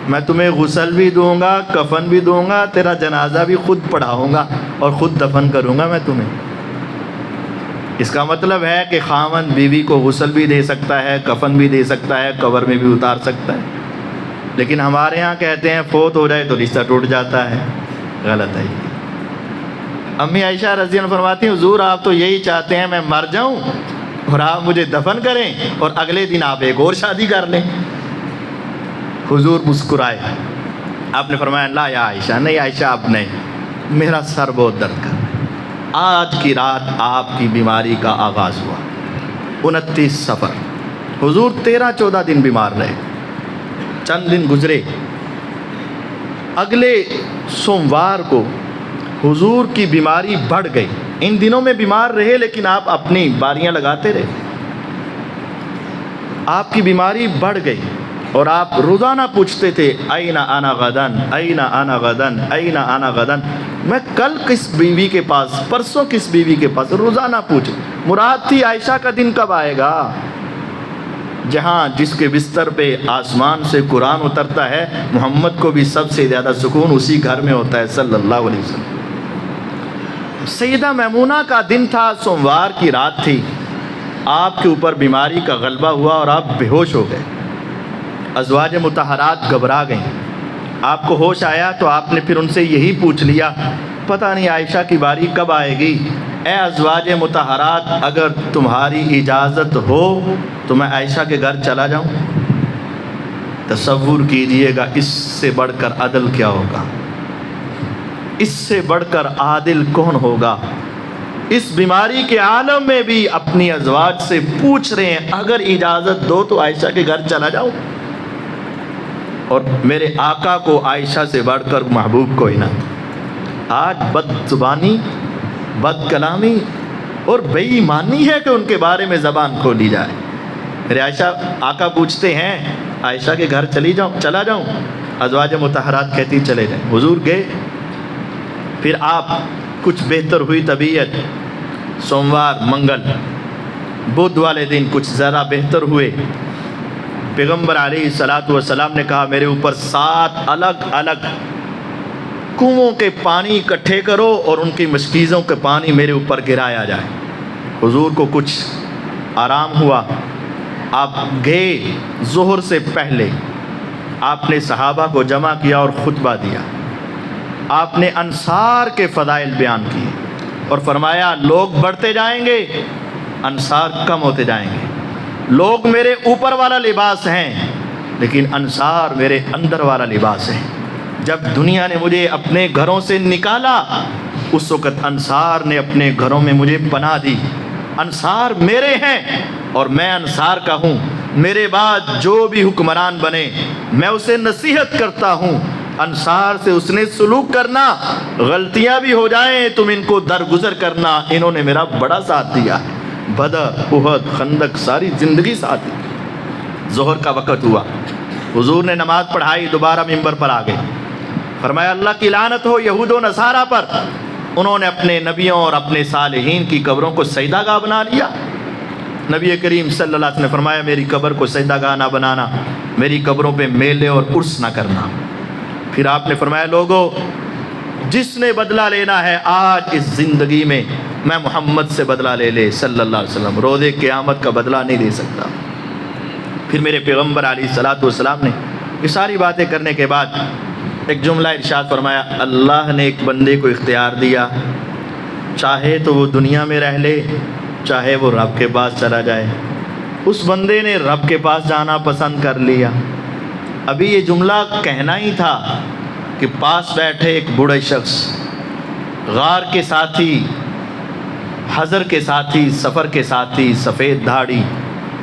میں تمہیں غسل بھی دوں گا، کفن بھی دوں گا، تیرا جنازہ بھی خود پڑھاؤں گا اور خود دفن کروں گا میں تمہیں۔ اس کا مطلب ہے کہ خاوند بیوی کو غسل بھی دے سکتا ہے، کفن بھی دے سکتا ہے، قبر میں بھی اتار سکتا ہے، لیکن ہمارے ہاں کہتے ہیں فوت ہو جائے تو رشتہ ٹوٹ جاتا ہے، غلط ہے یہ۔ امی عائشہ رضی اللہ عنہا فرماتی ہیں حضور آپ تو یہی چاہتے ہیں میں مر جاؤں اور آپ مجھے دفن کریں اور اگلے دن آپ ایک اور شادی کر لیں۔ حضور مسکرائے، آپ نے فرمایا لا یا عائشہ، نہیں عائشہ اب نہیں، میرا سر بہت درد کر رہا ہے۔ آج کی رات آپ کی بیماری کا آغاز ہوا، 29 صفر، حضور 13-14 دن بیمار رہے، چند دن گزرے، اگلے سوموار کو حضور کی بیماری بڑھ گئی۔ ان دنوں میں بیمار رہے لیکن آپ اپنی باریاں لگاتے رہے، آپ کی بیماری بڑھ گئی اور آپ روزانہ پوچھتے تھے این انا غدن، این انا غدن، این انا غدن، میں کل کس بیوی کے پاس، پرسوں کس بیوی کے پاس، روزانہ پوچھ۔ مراد تھی عائشہ کا دن کب آئے گا جہاں جس کے بستر پہ آسمان سے قرآن اترتا ہے، محمد کو بھی سب سے زیادہ سکون اسی گھر میں ہوتا ہے صلی اللہ علیہ وسلم۔ سیدہ میمونہ کا دن تھا، سوموار کی رات تھی، آپ کے اوپر بیماری کا غلبہ ہوا اور آپ بے ہوش ہو گئے۔ ازواج مطہرات گھبرا گئیں، آپ کو ہوش آیا تو آپ نے پھر ان سے یہی پوچھ لیا پتہ نہیں عائشہ کی باری کب آئے گی، اے ازواج مطہرات اگر تمہاری اجازت ہو تو میں عائشہ کے گھر چلا جاؤں۔ تصور کیجئے گا اس سے بڑھ کر عدل کیا ہوگا، اس سے بڑھ کر عادل کون ہوگا۔ اس بیماری کے عالم میں بھی اپنی ازواج سے پوچھ رہے ہیں اگر اجازت دو تو عائشہ کے گھر چلا جاؤں۔ اور میرے آقا کو عائشہ سے بڑھ کر محبوب کوئی نہ تھا۔ آج بد زبانی، بد کلامی اور بے ایمانی ہے کہ ان کے بارے میں زبان کھولی جائے۔ میرے عائشہ آقا پوچھتے ہیں عائشہ کے گھر چلا جاؤں، ازواج مطہرات کہتی چلے جائیں۔ حضور گئے، پھر آپ کچھ بہتر ہوئی طبیعت، سوموار، منگل، بدھ والے دن کچھ ذرا بہتر ہوئے۔ پیغمبر علیہ السلام نے کہا میرے اوپر 7 الگ الگ کنووں کے پانی اکٹھے کرو اور ان کی مشکیزوں کے پانی میرے اوپر گرایا جائے۔ حضور کو کچھ آرام ہوا، آپ گئے ظہر سے پہلے، آپ نے صحابہ کو جمع کیا اور خطبہ دیا، آپ نے انصار کے فضائل بیان کیے اور فرمایا لوگ بڑھتے جائیں گے، انصار کم ہوتے جائیں گے۔ لوگ میرے اوپر والا لباس ہیں لیکن انصار میرے اندر والا لباس ہے۔ جب دنیا نے مجھے اپنے گھروں سے نکالا اس وقت انصار نے اپنے گھروں میں مجھے پناہ دی۔ انصار میرے ہیں اور میں انصار کا ہوں، میرے بعد جو بھی حکمران بنے میں اسے نصیحت کرتا ہوں انصار سے اس نے سلوک کرنا، غلطیاں بھی ہو جائیں تم ان کو درگزر کرنا۔ انہوں نے میرا بڑا ساتھ دیا، بدر، احد، خندق، ساری زندگی ساتھ دی۔ ظہر کا وقت ہوا، حضور نے نماز پڑھائی، دوبارہ ممبر پر آ گئے، فرمایا اللہ کی لعنت ہو یہود و نصارہ پر، انہوں نے اپنے نبیوں اور اپنے صالحین کی قبروں کو سجدہ گاہ بنا لیا۔ نبی کریم صلی اللہ علیہ وسلم نے فرمایا میری قبر کو سجدہ گاہ نہ بنانا، میری قبروں پہ میلے اور عرس نہ کرنا۔ پھر آپ نے فرمایا لوگوں جس نے بدلہ لینا ہے آج اس زندگی میں میں محمد سے بدلہ لے لے صلی اللہ علیہ وسلم، روز قیامت کا بدلہ نہیں دے سکتا۔ پھر میرے پیغمبر علیہ السلام نے یہ ساری باتیں کرنے کے بعد ایک جملہ ارشاد فرمایا اللہ نے ایک بندے کو اختیار دیا، چاہے تو وہ دنیا میں رہ لے چاہے وہ رب کے پاس چلا جائے۔ اس بندے نے رب کے پاس جانا پسند کر لیا۔ ابھی یہ جملہ کہنا ہی تھا کہ پاس بیٹھے ایک بوڑھے شخص، غار کے ساتھی، حضر کے ساتھی، سفر کے ساتھی، سفید دھاڑی،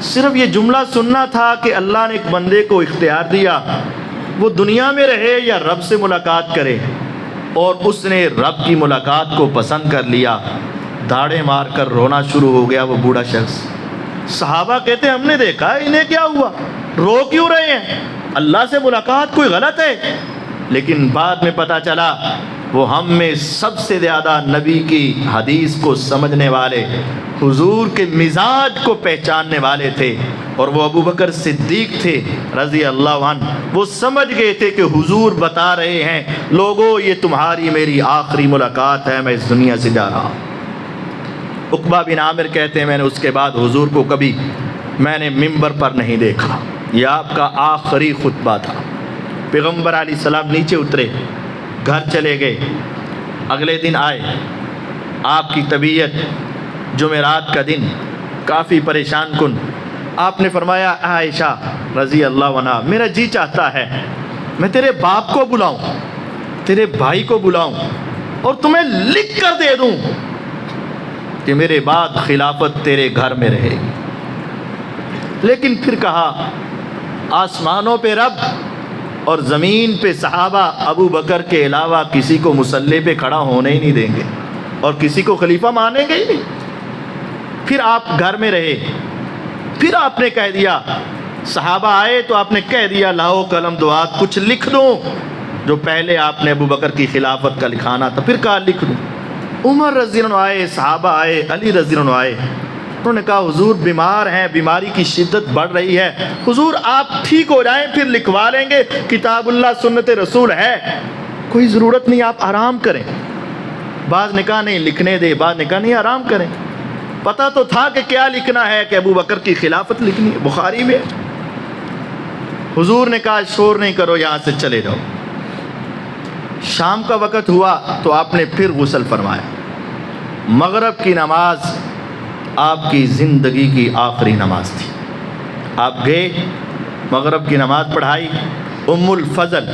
صرف یہ جملہ سننا تھا کہ اللہ نے ایک بندے کو اختیار دیا وہ دنیا میں رہے یا رب سے ملاقات کرے، اور اس نے رب کی ملاقات کو پسند کر لیا۔ دھاڑے مار کر رونا شروع ہو گیا وہ بوڑھا شخص۔ صحابہ کہتے ہیں ہم نے دیکھا انہیں کیا ہوا، رو کیوں رہے ہیں، اللہ سے ملاقات کوئی غلط ہے؟ لیکن بعد میں پتہ چلا وہ ہم میں سب سے زیادہ نبی کی حدیث کو سمجھنے والے، حضور کے مزاج کو پہچاننے والے تھے، اور وہ ابو بکر صدیق تھے رضی اللہ عنہ۔ وہ سمجھ گئے تھے کہ حضور بتا رہے ہیں لوگوں یہ تمہاری میری آخری ملاقات ہے، میں اس دنیا سے جا رہا ہوں۔ عقبہ بن عامر کہتے ہیں میں نے اس کے بعد حضور کو کبھی میں نے ممبر پر نہیں دیکھا، یہ آپ کا آخری خطبہ تھا۔ پیغمبر علیہ السلام نیچے اترے، گھر چلے گئے، اگلے دن آئے، آپ کی طبیعت جمعرات کا دن کافی پریشان کن۔ آپ نے فرمایا عائشہ رضی اللہ عنہا، میرا جی چاہتا ہے میں تیرے باپ کو بلاؤں، تیرے بھائی کو بلاؤں اور تمہیں لکھ کر دے دوں کہ میرے بعد خلافت تیرے گھر میں رہے گی۔ لیکن پھر کہا آسمانوں پہ رب اور زمین پہ صحابہ ابو بکر کے علاوہ کسی کو مسلح پہ کھڑا ہونے ہی نہیں دیں گے اور کسی کو خلیفہ مانیں گے ہی نہیں۔ پھر آپ گھر میں رہے، پھر آپ نے کہہ دیا، صحابہ آئے تو آپ نے کہہ دیا لاؤ قلم دعات کچھ لکھ دوں جو پہلے آپ نے ابو بکر کی خلافت کا لکھانا تھا۔ پھر کہا لکھ دوں۔ عمر رضی اللہ عنہ آئے، صحابہ آئے، علی رضی اللہ عنہ آئے، انہوں نے کہا حضور بیمار ہیں، بیماری کی شدت بڑھ رہی ہے، حضور آپ ٹھیک ہو جائیں پھر لکھوا لیں گے، کتاب اللہ سنت رسول ہے، کوئی ضرورت نہیں، آپ آرام کریں۔ بعض نے کہا نہیں لکھنے دے، بعض نے کہا نہیں آرام کریں۔ پتہ تو تھا کہ کیا لکھنا ہے، کہ ابو بکر کی خلافت لکھنی ہے، بخاری میں۔ حضور نے کہا شور نہیں کرو، یہاں سے چلے جاؤ۔ شام کا وقت ہوا تو آپ نے پھر غسل فرمایا۔ مغرب کی نماز آپ کی زندگی کی آخری نماز تھی۔ آپ گئے، مغرب کی نماز پڑھائی۔ ام الفضل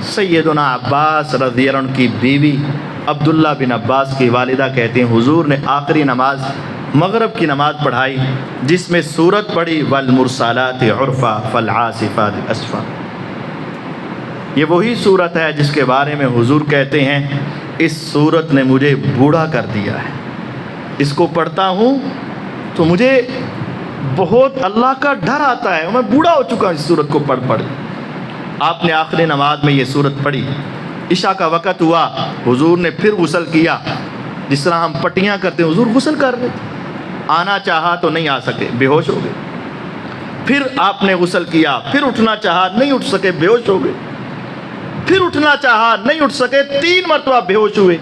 سیدنا عباس رضی اللہ عنہ کی بیوی عبداللہ بن عباس کی والدہ کہتے ہیں حضور نے آخری نماز مغرب کی نماز پڑھائی جس میں سورت پڑھی والمرسلات عرفا فالعاصفات اسفا۔ یہ وہی سورت ہے جس کے بارے میں حضور کہتے ہیں اس سورت نے مجھے بوڑھا کر دیا ہے، اس کو پڑھتا ہوں تو مجھے بہت اللہ کا ڈر آتا ہے، میں بوڑھا ہو چکا ہوں اس سورت کو پڑھ پڑھ۔ آپ نے آخری نماز میں یہ سورت پڑھی۔ عشاء کا وقت ہوا، حضور نے پھر غسل کیا، جس طرح ہم پٹیاں کرتے ہیں حضور غسل کر رہے تھے، آنا چاہا تو نہیں آ سکے، بے ہوش ہو گئے۔ پھر آپ نے غسل کیا، پھر اٹھنا چاہا نہیں اٹھ سکے، بے ہوش ہو گئے۔ پھر اٹھنا چاہا نہیں اٹھ سکے، 3 مرتبہ بے ہوش ہوئے۔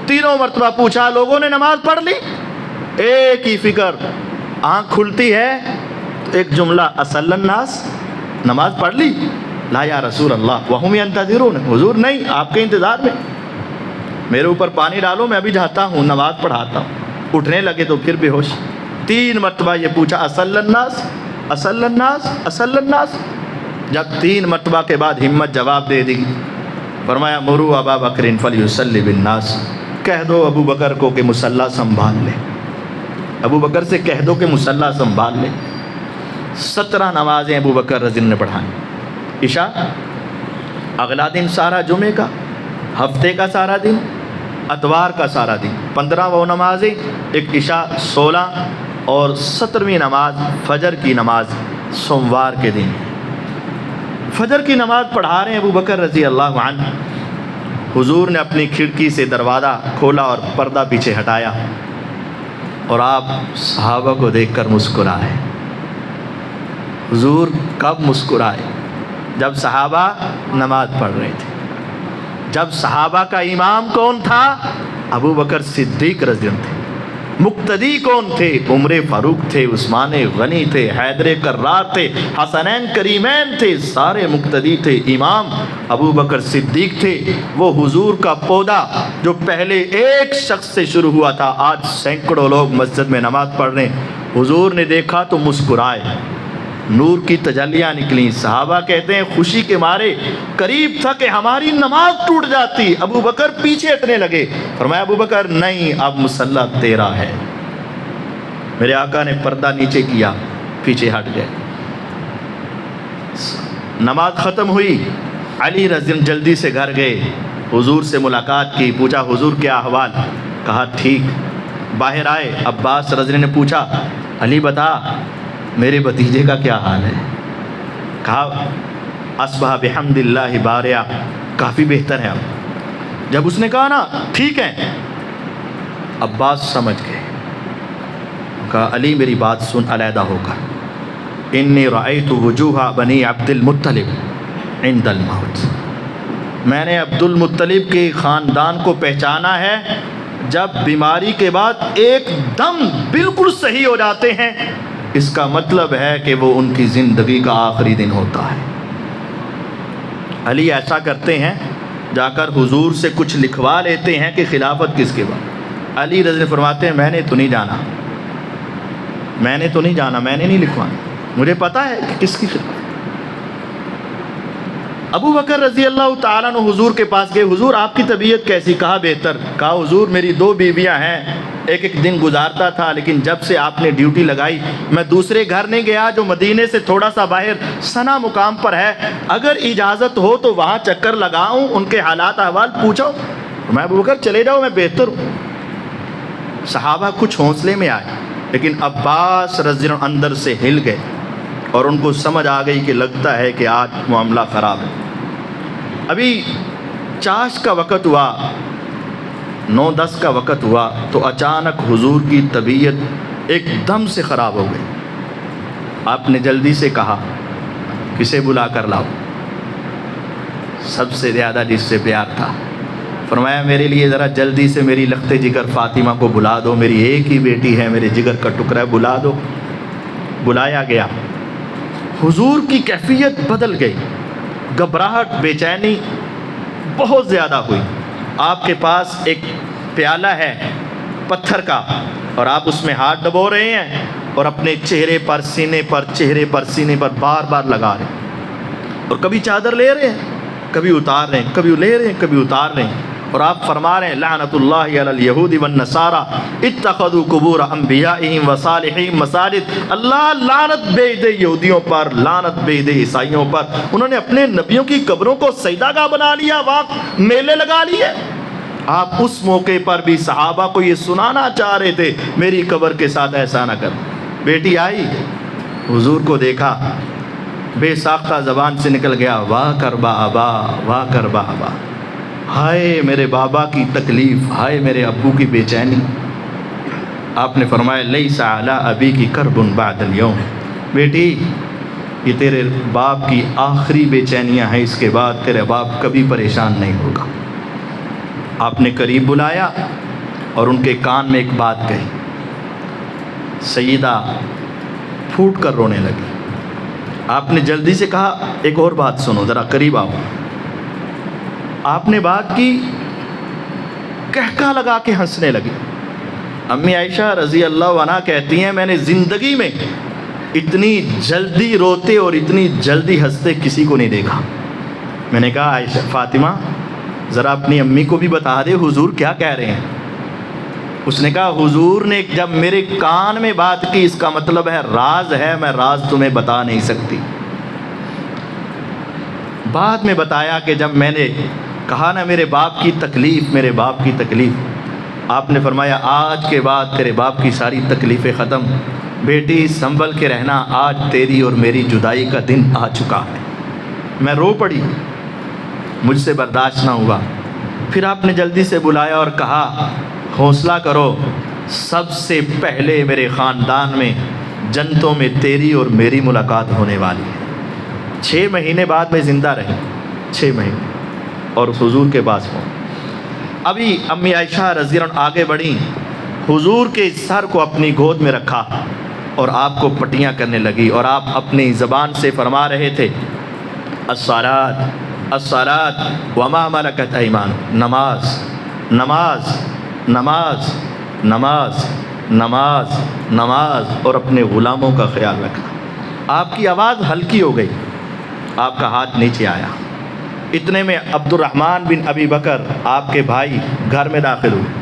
تینوں مرتبہ پوچھا لوگوں نے نماز پڑھ لی؟ ایک ہی فکر، آنکھ کھلتی ہے تو ایک جملہ اصل الناس، نماز پڑھ لی؟ لا یا رسول اللہ وہم ینتظرون، حضور نہیں آپ کے انتظار میں، میرے اوپر پانی ڈالو میں ابھی جاتا ہوں نماز پڑھاتا ہوں۔ اٹھنے لگے تو پھر بے ہوش۔ 3 مرتبہ یہ پوچھا اصل الناس اصل الناس اصل الناس۔ جب 3 مرتبہ کے بعد ہمت جواب دے دی، فرمایا مروا ابا بکر فلیصلی بالناس، کہہ دو ابو بکر کو کہ مصلی سنبھال لے، ابو بکر سے کہہ دو کہ مصلی سنبھال لے۔ 17 نمازیں ابو بکر رضی اللہ عنہ نے پڑھائیں۔ عشاء اگلا دن سارا جمعے کا، ہفتے کا سارا دن، اتوار کا سارا دن، 15 وہ نمازیں، ایک عشاء 16 اور 17ویں نماز فجر کی نماز سوموار کے دن۔ فجر کی نماز پڑھا رہے ہیں ابو بکر رضی اللہ عنہ۔ حضور نے اپنی کھڑکی سے دروازہ کھولا اور پردہ پیچھے ہٹایا اور آپ صحابہ کو دیکھ کر مسکرائے۔ حضور کب مسکرائے؟ جب صحابہ نماز پڑھ رہے تھے۔ جب صحابہ کا امام کون تھا؟ ابو بکر صدیق رضی اللہ عنہ تھے۔ مقتدی کون تھے؟ عمر فاروق تھے، عثمان غنی تھے، حیدر کرار تھے، حسنین کریمین تھے، سارے مقتدی تھے۔ امام ابو بکر صدیق تھے، وہ حضور کا پودا جو پہلے ایک شخص سے شروع ہوا تھا، آج سینکڑوں لوگ مسجد میں نماز پڑھ رہے ہیں۔ حضور نے دیکھا تو مسکرائے، نور کی تجلیاں نکلیں۔ صحابہ کہتے ہیں خوشی کے مارے قریب تھا کہ ہماری نماز ٹوٹ جاتی، ابو بکر پیچھے ہٹنے لگے۔ فرمایا ابو بکر نہیں، اب مصلی تیرا ہے۔ میرے آقا نے پردہ نیچے کیا، پیچھے ہٹ گئے۔ نماز ختم ہوئی، علی رضی اللہ جلدی سے گھر گئے، حضور سے ملاقات کی، پوچھا حضور کیا احوال؟ کہا ٹھیک۔ باہر آئے، عباس رضی اللہ نے پوچھا علی بتا میرے بھتیجے کا کیا حال ہے؟ کہا اصبح بحمد اللہ بارعہ، کافی بہتر ہے اب۔ جب اس نے کہا نا ٹھیک ہے، عباس سمجھ گئے، کہا علی میری بات سن علیحدہ ہو کر، انی رأیت وجوہ بنی عبد المطلب عند الموت، میں نے عبد المطلب کے خاندان کو پہچانا ہے جب بیماری کے بعد ایک دم بالکل صحیح ہو جاتے ہیں، اس کا مطلب ہے کہ وہ ان کی زندگی کا آخری دن ہوتا ہے۔ علی ایسا کرتے ہیں، جا کر حضور سے کچھ لکھوا لیتے ہیں کہ خلافت کس کے بعد۔ علی رضی اللہ عنہ فرماتے ہیں میں نے تو نہیں جانا، میں نے نہیں لکھوانا، مجھے پتہ ہے کہ کس کی خلافت۔ ابو بکر رضی اللہ تعالیٰ عنہ حضور کے پاس گئے، حضور آپ کی طبیعت کیسی؟ کہا بہتر۔ کہا حضور میری 2 بیویاں ہیں، ایک دن گزارتا تھا، لیکن جب سے آپ نے ڈیوٹی لگائی میں دوسرے گھر نہیں گیا جو مدینے سے تھوڑا سا باہر سنا مقام پر ہے، اگر اجازت ہو تو وہاں چکر لگاؤں، ان کے حالات احوال پوچھو۔ میں ابو بکر چلے جاؤ، میں بہتر ہوں۔ صحابہ کچھ حوصلے میں آئے، لیکن عباس رضی اللہ عنہ اندر سے ہل گئے اور ان کو سمجھ آ گئی کہ لگتا ہے کہ آج معاملہ خراب ہے۔ ابھی چاش کا وقت ہوا، 9-10 کا وقت ہوا تو اچانک حضور کی طبیعت ایک دم سے خراب ہو گئی۔ آپ نے جلدی سے کہا کسے بلا کر لاؤ، سب سے زیادہ جس سے پیار تھا، فرمایا میرے لیے ذرا جلدی سے میری لخت جگر فاطمہ کو بلا دو، میری ایک ہی بیٹی ہے، میرے جگر کا ٹکڑا ہے، بلا دو۔ بلایا گیا، حضور کی کیفیت بدل گئی، گھبراہٹ بے چینی بہت زیادہ ہوئی۔ آپ کے پاس ایک پیالہ ہے پتھر کا اور آپ اس میں ہاتھ ڈبو رہے ہیں اور اپنے چہرے پر سینے پر بار بار لگا رہے ہیں، اور کبھی چادر لے رہے ہیں، کبھی اتار رہے ہیں، کبھی لے رہے ہیں، کبھی اتار رہے ہیں، اور آپ فرما رہے ہیں لعنت اللہ علی الیہود والنصارى اتخذوا قبور انبیائہم وصالحین مساجد، اللہ لعنت بھیج دے یہودیوں پر، لعنت بھیج دے عیسائیوں پر، انہوں نے اپنے نبیوں کی قبروں کو سجدہ گاہ بنا لیا، وہاں میلے لگا لیے۔ آپ اس موقع پر بھی صحابہ کو یہ سنانا چاہ رہے تھے میری قبر کے ساتھ ایسا نہ کر۔ بیٹی آئی، حضور کو دیکھا، بے ساختہ زبان سے نکل گیا واہ کربا آبا، واہ کربا آبا، ہائے میرے بابا کی تکلیف، ہائے میرے ابو کی بے چینی۔ آپ نے فرمایا لیس علی ابی کی کرب بعد اليوم، بیٹی یہ تیرے باپ کی آخری بے چینیاں ہیں، اس کے بعد تیرے باپ کبھی پریشان نہیں ہوگا۔ آپ نے قریب بلایا اور ان کے کان میں ایک بات کہی، سیدہ پھوٹ کر رونے لگی۔ آپ نے جلدی سے کہا ایک اور بات سنو، ذرا قریب آؤ۔ آپ نے بات کی، کہکا لگا کے ہنسنے لگی۔ امی عائشہ رضی اللہ عنہا کہتی ہیں میں نے زندگی میں اتنی جلدی روتے اور اتنی جلدی ہنستے کسی کو نہیں دیکھا۔ میں نے کہا عائشہ فاطمہ ذرا اپنی امی کو بھی بتا دے حضور کیا کہہ رہے ہیں۔ اس نے کہا حضور نے جب میرے کان میں بات کی اس کا مطلب ہے راز ہے، میں راز تمہیں بتا نہیں سکتی۔ بعد میں بتایا کہ جب میں نے کہا نا میرے باپ کی تکلیف، میرے باپ کی تکلیف، آپ نے فرمایا آج کے بعد تیرے باپ کی ساری تکلیفیں ختم، بیٹی سنبھل کے رہنا، آج تیری اور میری جدائی کا دن آ چکا ہے۔ میں رو پڑی، مجھ سے برداشت نہ ہوا۔ پھر آپ نے جلدی سے بلایا اور کہا حوصلہ کرو، سب سے پہلے میرے خاندان میں جنتوں میں تیری اور میری ملاقات ہونے والی ہے۔ 6 مہینے بعد میں زندہ رہی، 6 مہینے، اور حضور کے پاس ہوں۔ ابھی امی عائشہ رضی اللہ عنہ آگے بڑھیں، حضور کے سر کو اپنی گود میں رکھا اور آپ کو پٹیاں کرنے لگی، اور آپ اپنی زبان سے فرما رہے تھے الصلاۃ الصلاۃ وما ملکت ایمانکم، نماز نماز نماز نماز نماز نماز، اور اپنے غلاموں کا خیال رکھنا۔ آپ کی آواز ہلکی ہو گئی، آپ کا ہاتھ نیچے آیا۔ اتنے میں عبد الرحمن بن ابی بکر آپ کے بھائی گھر میں داخل ہوئے۔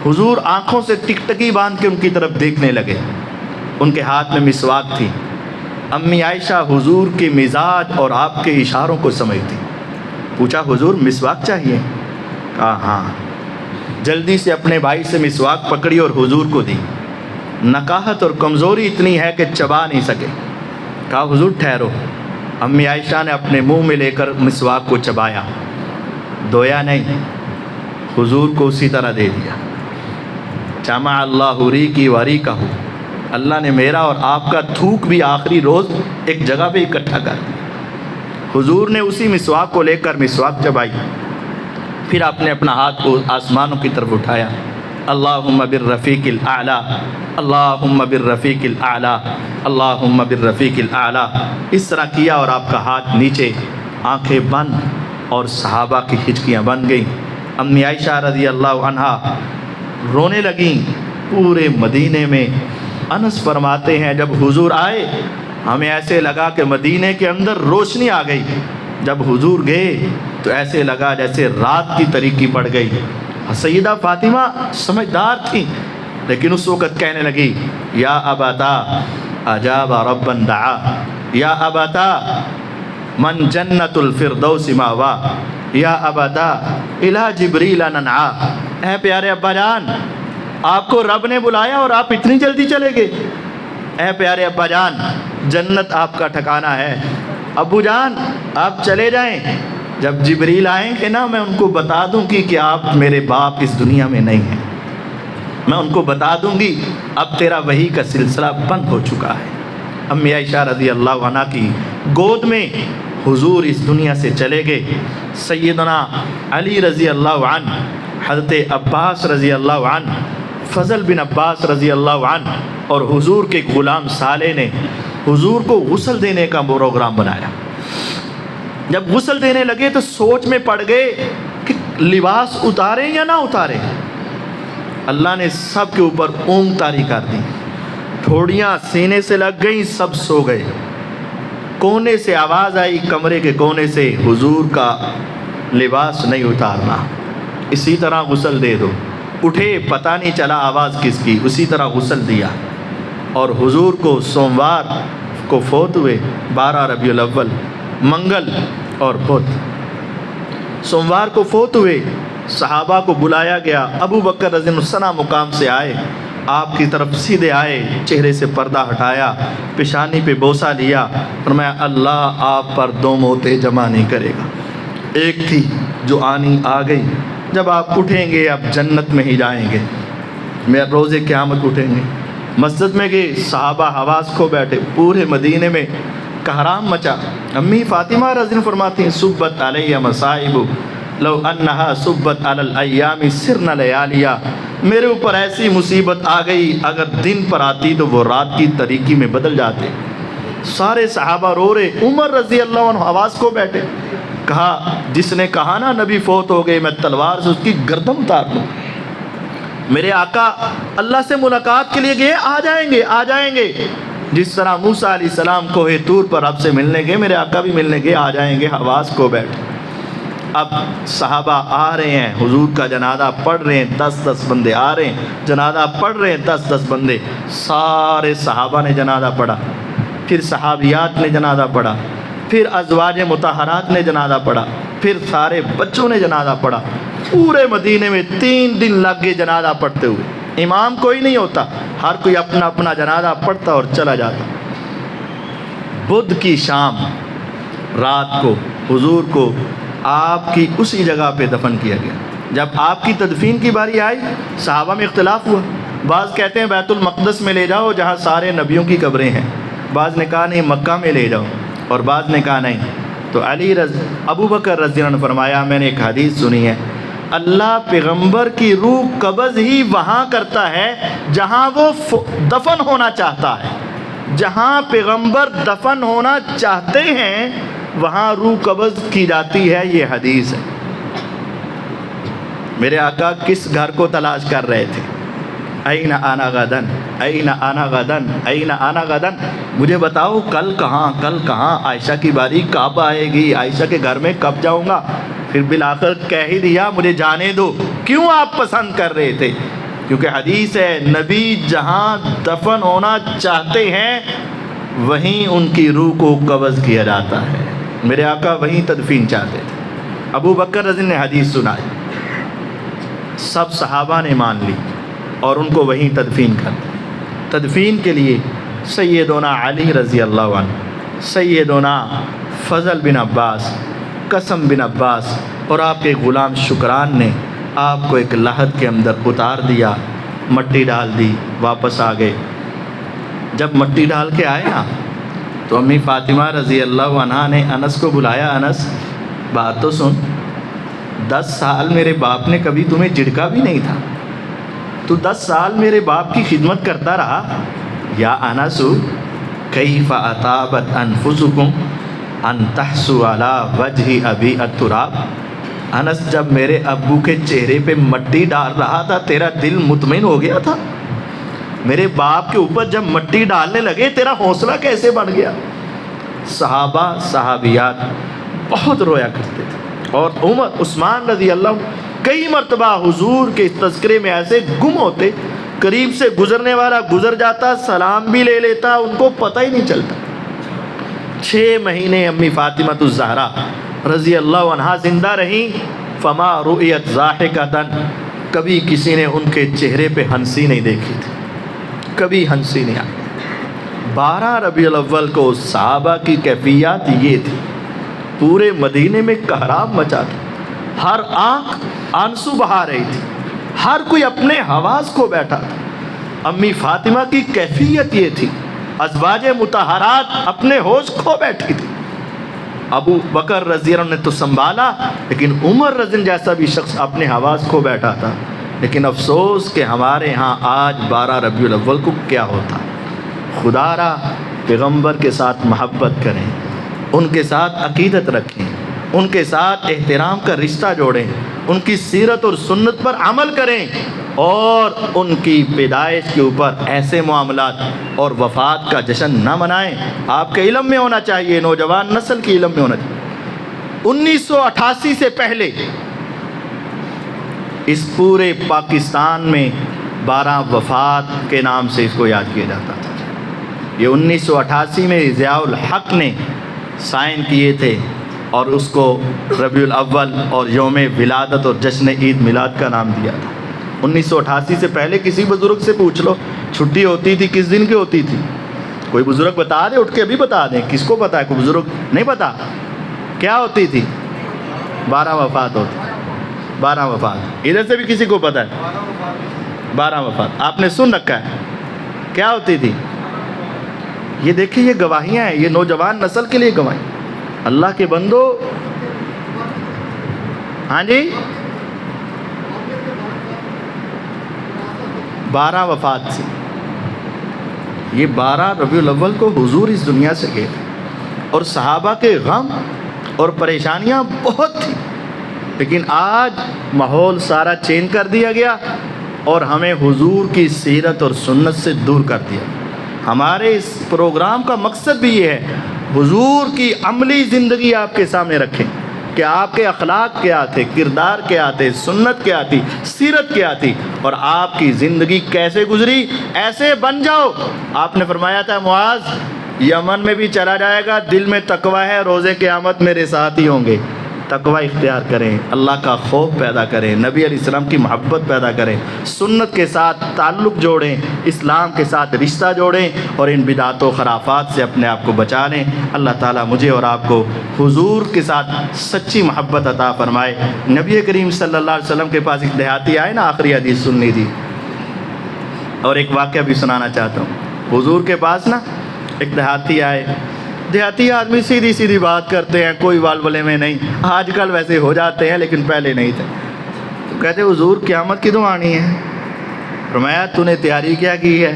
حضور آنکھوں سے ٹکٹکی باندھ کے ان کی طرف دیکھنے لگے، ان کے ہاتھ میں مسواک تھی۔ امی عائشہ حضور کے مزاج اور آپ کے اشاروں کو سمجھتی، پوچھا حضور مسواک چاہیے؟ کہا ہاں۔ جلدی سے اپنے بھائی سے مسواک پکڑی اور حضور کو دی۔ نکاہت اور کمزوری اتنی ہے کہ چبا نہیں سکے۔ کہا حضور ٹھہرو۔ امی عائشہ نے اپنے منہ میں لے کر مسواک کو چبایا، دھویا نہیں، حضور کو اسی طرح دے دیا۔ جمع اللہ ریقی و ریقہ، اللہ نے میرا اور آپ کا تھوک بھی آخری روز ایک جگہ پہ اکٹھا کر دیا۔ حضور نے اسی مسواک کو لے کر مسواک چبائی، پھر آپ نے اپنا ہاتھ کو آسمانوں کی طرف اٹھایا، اللہم بالرفیق الاعلی، اللہم بالرفیق الاعلی، اللہم بالرفیق الاعلی، اس طرح کیا اور آپ کا ہاتھ نیچے، آنکھیں بند، اور صحابہ کی ہچکیاں بن گئیں۔ امی عائشہ رضی اللہ عنہا رونے لگیں۔ پورے مدینے میں انس فرماتے ہیں جب حضور آئے ہمیں ایسے لگا کہ مدینے کے اندر روشنی آ گئی، جب حضور گئے تو ایسے لگا جیسے رات کی تاریکی پڑ گئی۔ سیدہ فاطمہ سمجھدار تھیں، لیکن اس وقت کہنے لگی، یا اباتا اجاب ربا دعا، یا اباتا من جنت الفردوس ماوا، یا اباتا الی جبریل ننعا، اے پیارے ابا جان آپ کو رب نے بلایا اور آپ اتنی جلدی چلے گئے۔ اے پیارے ابا جان جنت آپ کا ٹھکانہ ہے، ابو جان آپ چلے جائیں، جب جبریل آئیں گے نا میں ان کو بتا دوں گی کہ آپ میرے باپ اس دنیا میں نہیں ہیں، میں ان کو بتا دوں گی اب تیرا وحی کا سلسلہ بند ہو چکا ہے۔ امی عائشہ رضی اللہ عنہ کی گود میں حضور اس دنیا سے چلے گئے۔ سیدنا علی رضی اللہ عنہ، حضرت عباس رضی اللہ عنہ، فضل بن عباس رضی اللہ عنہ اور حضور کے غلام صالح نے حضور کو غسل دینے کا پروگرام بنایا۔ جب غسل دینے لگے تو سوچ میں پڑ گئے کہ لباس اتاریں یا نہ اتاریں۔ اللہ نے سب کے اوپر اونگ طاری کر دی، ٹھوڑیاں سینے سے لگ گئیں، سب سو گئے۔ کونے سے آواز آئی، کمرے کے کونے سے، حضور کا لباس نہیں اتارنا، اسی طرح غسل دے دو۔ اٹھے، پتہ نہیں چلا آواز کس کی، اسی طرح غسل دیا۔ اور حضور کو سوموار کو فوت ہوئے، 12 ربیع الاول، منگل اور بدھ، سوموار کو فوت ہوئے۔ صحابہ کو بلایا گیا، ابو بکر رضی اللہ عنہ مقام سے آئے، آپ کی طرف سیدھے آئے، چہرے سے پردہ ہٹایا، پیشانی پہ بوسہ لیا، فرمایا اللہ آپ پر 2 موتیں جمع نہیں کرے گا، ایک تھی جو آنی آ گئی، جب آپ اٹھیں گے اب جنت میں ہی جائیں گے، میں روز قیامت اٹھیں گے۔ مسجد میں گئے، صحابہ حواس کھو بیٹھے، پورے مدینے میں کہرام مچا۔ امی فاطمہ رضی اللہ فرماتی ہیں صبت علیہ مصائب لو انہا صبت علی الایام سرن لیالیا، میرے اوپر ایسی مصیبت آ گئی اگر دن پر آتی تو وہ رات کی تاریکی میں بدل جاتے۔ سارے صحابہ رو رہے، عمر رضی اللہ عنہ حواس کو بیٹھے، کہا جس نے کہا نا نبی فوت ہو گئے میں تلوار سے اس کی گردن اتار دوں۔ میرے آقا اللہ سے ملاقات کے لیے گئے، آ جائیں گے آ جائیں گے، جس طرح موسیٰ علیہ السلام کوہ طور پر رب سے ملنے گئے، میرے آقا بھی ملنے گئے، آ جائیں گے، حواس کو بیٹھ۔ اب صحابہ آ رہے ہیں، حضور کا جنازہ پڑھ رہے ہیں، 10 بندے آ رہے ہیں، جنازہ پڑھ رہے ہیں 10 بندے، سارے صحابہ نے جنازہ پڑھا، پھر صحابیات نے جنازہ پڑھا، پھر ازواج مطہرات نے جنازہ پڑھا، پھر سارے بچوں نے جنازہ پڑھا۔ پورے مدینے میں 3 دن لگ گئے جنازہ پڑھتے ہوئے، امام کوئی نہیں ہوتا، ہر کوئی اپنا اپنا جنازہ پڑھتا اور چلا جاتا۔ بدھ کی شام رات کو حضور کو آپ کی اسی جگہ پہ دفن کیا گیا۔ جب آپ کی تدفین کی باری آئی صحابہ میں اختلاف ہوا، بعض کہتے ہیں بیت المقدس میں لے جاؤ جہاں سارے نبیوں کی قبریں ہیں، بعض نے کہا نہیں مکہ میں لے جاؤ، اور بعض نے کہا نہیں۔ تو ابو بکر رضی اللہ عنہ نے فرمایا میں نے ایک حدیث سنی ہے، اللہ پیغمبر کی روح قبض ہی وہاں کرتا ہے جہاں وہ دفن ہونا چاہتا ہے، جہاں پیغمبر دفن ہونا چاہتے ہیں وہاں روح قبض کی جاتی ہے، یہ حدیث ہے۔ میرے آقا کس گھر کو تلاش کر رہے تھے؟ این انا غدن، این انا غدن، این انا غدن، مجھے بتاؤ کل کہاں، کل کہاں، عائشہ کی باری کب آئے گی، عائشہ کے گھر میں کب جاؤں گا؟ پھر بالآخر کہہ ہی دیا مجھے جانے دو۔ کیوں آپ پسند کر رہے تھے؟ کیونکہ حدیث ہے نبی جہاں دفن ہونا چاہتے ہیں وہیں ان کی روح کو قبض کیا جاتا ہے۔ میرے آقا وہیں تدفین چاہتے تھے۔ ابو بکر رضی نے حدیث سنائی، سب صحابہ نے مان لی اور ان کو وہیں تدفین کر دیا۔ تدفین کے لیے سیدنا علی رضی اللہ عنہ، سیدنا فضل بن عباس، قسم بن عباس اور آپ کے غلام شکران نے آپ کو ایک لحد کے اندر اتار دیا، مٹی ڈال دی، واپس آ گئے۔ جب مٹی ڈال کے آئے نا تو امی فاطمہ رضی اللہ عنہا نے انس کو بلایا، انس بات تو سن، 10 سال میرے باپ نے کبھی تمہیں جھڑکا بھی نہیں تھا، تو 10 سال میرے باپ کی خدمت کرتا رہا۔ یا انس کیف اطابت انفسکم ان تحسوا علی وجہ ابی التراب، انس جب میرے ابو کے چہرے پہ مٹی ڈال رہا تھا تیرا دل مطمئن ہو گیا تھا؟ میرے باپ کے اوپر جب مٹی ڈالنے لگے تیرا حوصلہ کیسے بڑھ گیا؟ صحابہ صحابیات بہت رویا کرتے تھے، اور عمر عثمان رضی اللہ کئی مرتبہ حضور کے تذکرے میں ایسے گم ہوتے، قریب سے گزرنے والا گزر جاتا، سلام بھی لے لیتا، ان کو پتہ ہی نہیں چلتا۔ 6 مہینے امی فاطمہ الزہرا رضی اللہ عنہا زندہ رہیں، فما رؤیت ضاحکۃ، کبھی کسی نے ان کے چہرے پہ ہنسی نہیں دیکھی تھی، کبھی ہنسی نہیں آئی۔ 12 ربیع الاول کو صحابہ کی کیفیات یہ تھی، پورے مدینے میں کہرام مچا تھا، ہر آنکھ آنسو بہا رہی تھی، ہر کوئی اپنے حواس کو بیٹھا تھا۔ امی فاطمہ کی کیفیت یہ تھی، ازواج مطہرات اپنے ہوش کھو بیٹھی تھی۔ ابو بکر رضی اللہ عنہ نے تو سنبھالا، لیکن عمر رضی اللہ جیسا بھی شخص اپنے حواس کھو بیٹھا تھا۔ لیکن افسوس کہ ہمارے ہاں آج 12 ربیع الاول کو کیا ہوتا۔ خدا را پیغمبر کے ساتھ محبت کریں، ان کے ساتھ عقیدت رکھیں، ان کے ساتھ احترام کا رشتہ جوڑیں، ان کی سیرت اور سنت پر عمل کریں، اور ان کی پیدائش کے اوپر ایسے معاملات اور وفات کا جشن نہ منائیں۔ آپ کے علم میں ہونا چاہیے، نوجوان نسل کے علم میں ہونا چاہیے، 1988 سے پہلے اس پورے پاکستان میں 12 وفات کے نام سے اس کو یاد کیا جاتا تھا۔ یہ 1988 میں ضیاء الحق نے سائن کیے تھے، اور اس کو ربیع الاول اور یوم ولادت اور جشن عید میلاد کا نام دیا تھا۔ 1988 سے پہلے کسی بزرگ سے پوچھ لو چھٹی ہوتی تھی کس دن کی ہوتی تھی؟ کوئی بزرگ بتا دے، اٹھ کے ابھی بتا دیں، کس کو پتا ہے؟ کوئی بزرگ نہیں پتا کیا ہوتی تھی؟ 12 وفات ہوتی، 12 وفات۔ ادھر سے بھی کسی کو پتا ہے؟ 12 وفات آپ نے سن رکھا ہے، کیا ہوتی تھی؟ یہ دیکھیں، یہ گواہیاں ہیں، یہ نوجوان نسل کے لیے گواہی۔ اللہ کے بندو، ہاں جی، 12 وفات سے، یہ 12 ربیع الاول کو حضور اس دنیا سے گئے تھے، اور صحابہ کے غم اور پریشانیاں بہت تھیں، لیکن آج ماحول سارا چینج کر دیا گیا اور ہمیں حضور کی سیرت اور سنت سے دور کر دیا۔ ہمارے اس پروگرام کا مقصد بھی یہ ہے، حضور کی عملی زندگی آپ کے سامنے رکھیں کہ آپ کے اخلاق کیا تھے، کردار کیا تھے، سنت کیا تھی، سیرت کیا تھی، اور آپ کی زندگی کیسے گزری، ایسے بن جاؤ۔ آپ نے فرمایا تھا معاذ یمن میں بھی چلا جائے گا، دل میں تقوی ہے، روز قیامت میرے ساتھ ہی ہوں گے۔ تقوی اختیار کریں، اللہ کا خوف پیدا کریں، نبی علیہ السلام کی محبت پیدا کریں، سنت کے ساتھ تعلق جوڑیں، اسلام کے ساتھ رشتہ جوڑیں، اور ان بدعات و خرافات سے اپنے آپ کو بچا لیں۔ اللہ تعالیٰ مجھے اور آپ کو حضور کے ساتھ سچی محبت عطا فرمائے۔ نبی کریم صلی اللہ علیہ وسلم کے پاس ایک دیہاتی آئے نا، آخری حدیث سننی تھی، اور ایک واقعہ بھی سنانا چاہتا ہوں۔ حضور کے پاس نا ایک دیہاتی آئے، دیہاتی آدمی سیدھی سیدھی بات کرتے ہیں، کوئی والولے میں نہیں، آج کل ویسے ہو جاتے ہیں لیکن پہلے نہیں تھے۔ تو کہتے حضور قیامت کی تو آنی ہے۔ فرمایا تو نے تیاری کیا کی ہے؟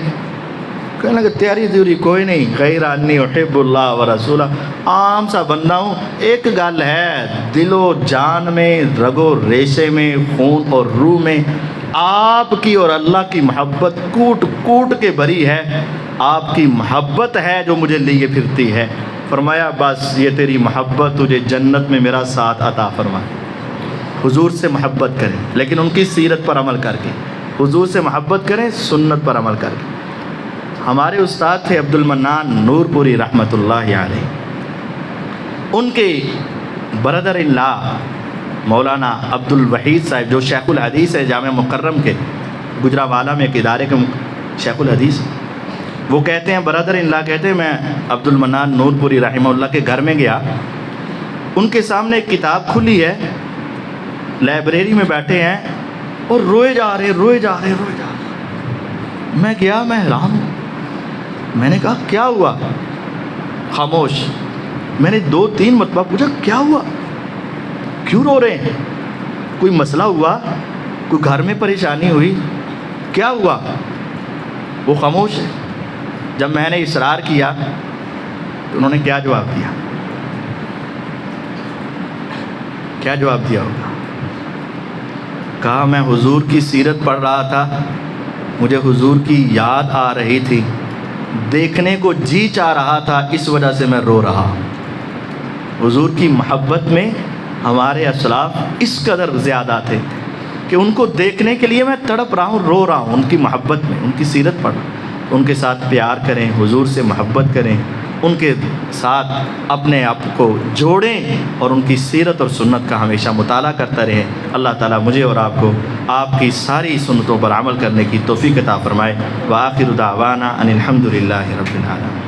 کہنے لگا تیاری ضروری کوئی نہیں، غیر انی احب اللہ و رسولہ، عام سا بندہ ہوں، ایک گل ہے، دل و جان میں، رگ و ریشے میں، خون اور روح میں آپ کی اور اللہ کی محبت کوٹ کوٹ کے بھری ہے، آپ کی محبت ہے جو مجھے لیے پھرتی ہے۔ فرمایا بس یہ تیری محبت تجھے جنت میں میرا ساتھ عطا فرمائے۔ حضور سے محبت کریں، لیکن ان کی سیرت پر عمل کر کے، حضور سے محبت کریں سنت پر عمل کر کے۔ ہمارے استاد تھے عبد المنان نور پوری رحمۃ اللہ علیہ، ان کے برادر اللہ مولانا عبد الوحید صاحب جو شیخ الحدیث ہے جامعہ مکرم کے، گجرانوالہ میں ایک ادارے کے شیخ الحدیث، وہ کہتے ہیں برادر اللہ کہتے ہیں میں عبد المنان نور پوری رحمہ اللہ کے گھر میں گیا، ان کے سامنے ایک کتاب کھلی ہے، لائبریری میں بیٹھے ہیں، اور روئے جا رہے. میں گیا, میں حیران ہوں. میں نے کہا کیا ہوا؟ خاموش. میں نے 2-3 مرتبہ پوچھا کیا ہوا, کیوں رو رہے ہیں, کوئی مسئلہ ہوا, کوئی گھر میں پریشانی ہوئی, کیا ہوا؟ وہ خاموش ہے. جب میں نے اصرار کیا تو انہوں نے کیا جواب دیا؟ کیا جواب دیا ہوگا؟ کہا میں حضور کی سیرت پڑھ رہا تھا, مجھے حضور کی یاد آ رہی تھی, دیکھنے کو جی چاہ رہا تھا, اس وجہ سے میں رو رہا. حضور کی محبت میں ہمارے اسلاف اس قدر زیادہ تھے کہ ان کو دیکھنے کے لیے میں تڑپ رہا ہوں, رو رہا ہوں. ان کی محبت میں, ان کی سیرت پڑھ, ان کے ساتھ پیار کریں, حضور سے محبت کریں, ان کے ساتھ اپنے آپ کو جوڑیں اور ان کی سیرت اور سنت کا ہمیشہ مطالعہ کرتا رہیں. اللہ تعالیٰ مجھے اور آپ کو آپ کی ساری سنتوں پر عمل کرنے کی توفیق عطا فرمائے. وآخر دعوانا ان الحمد للہ رب العالمین.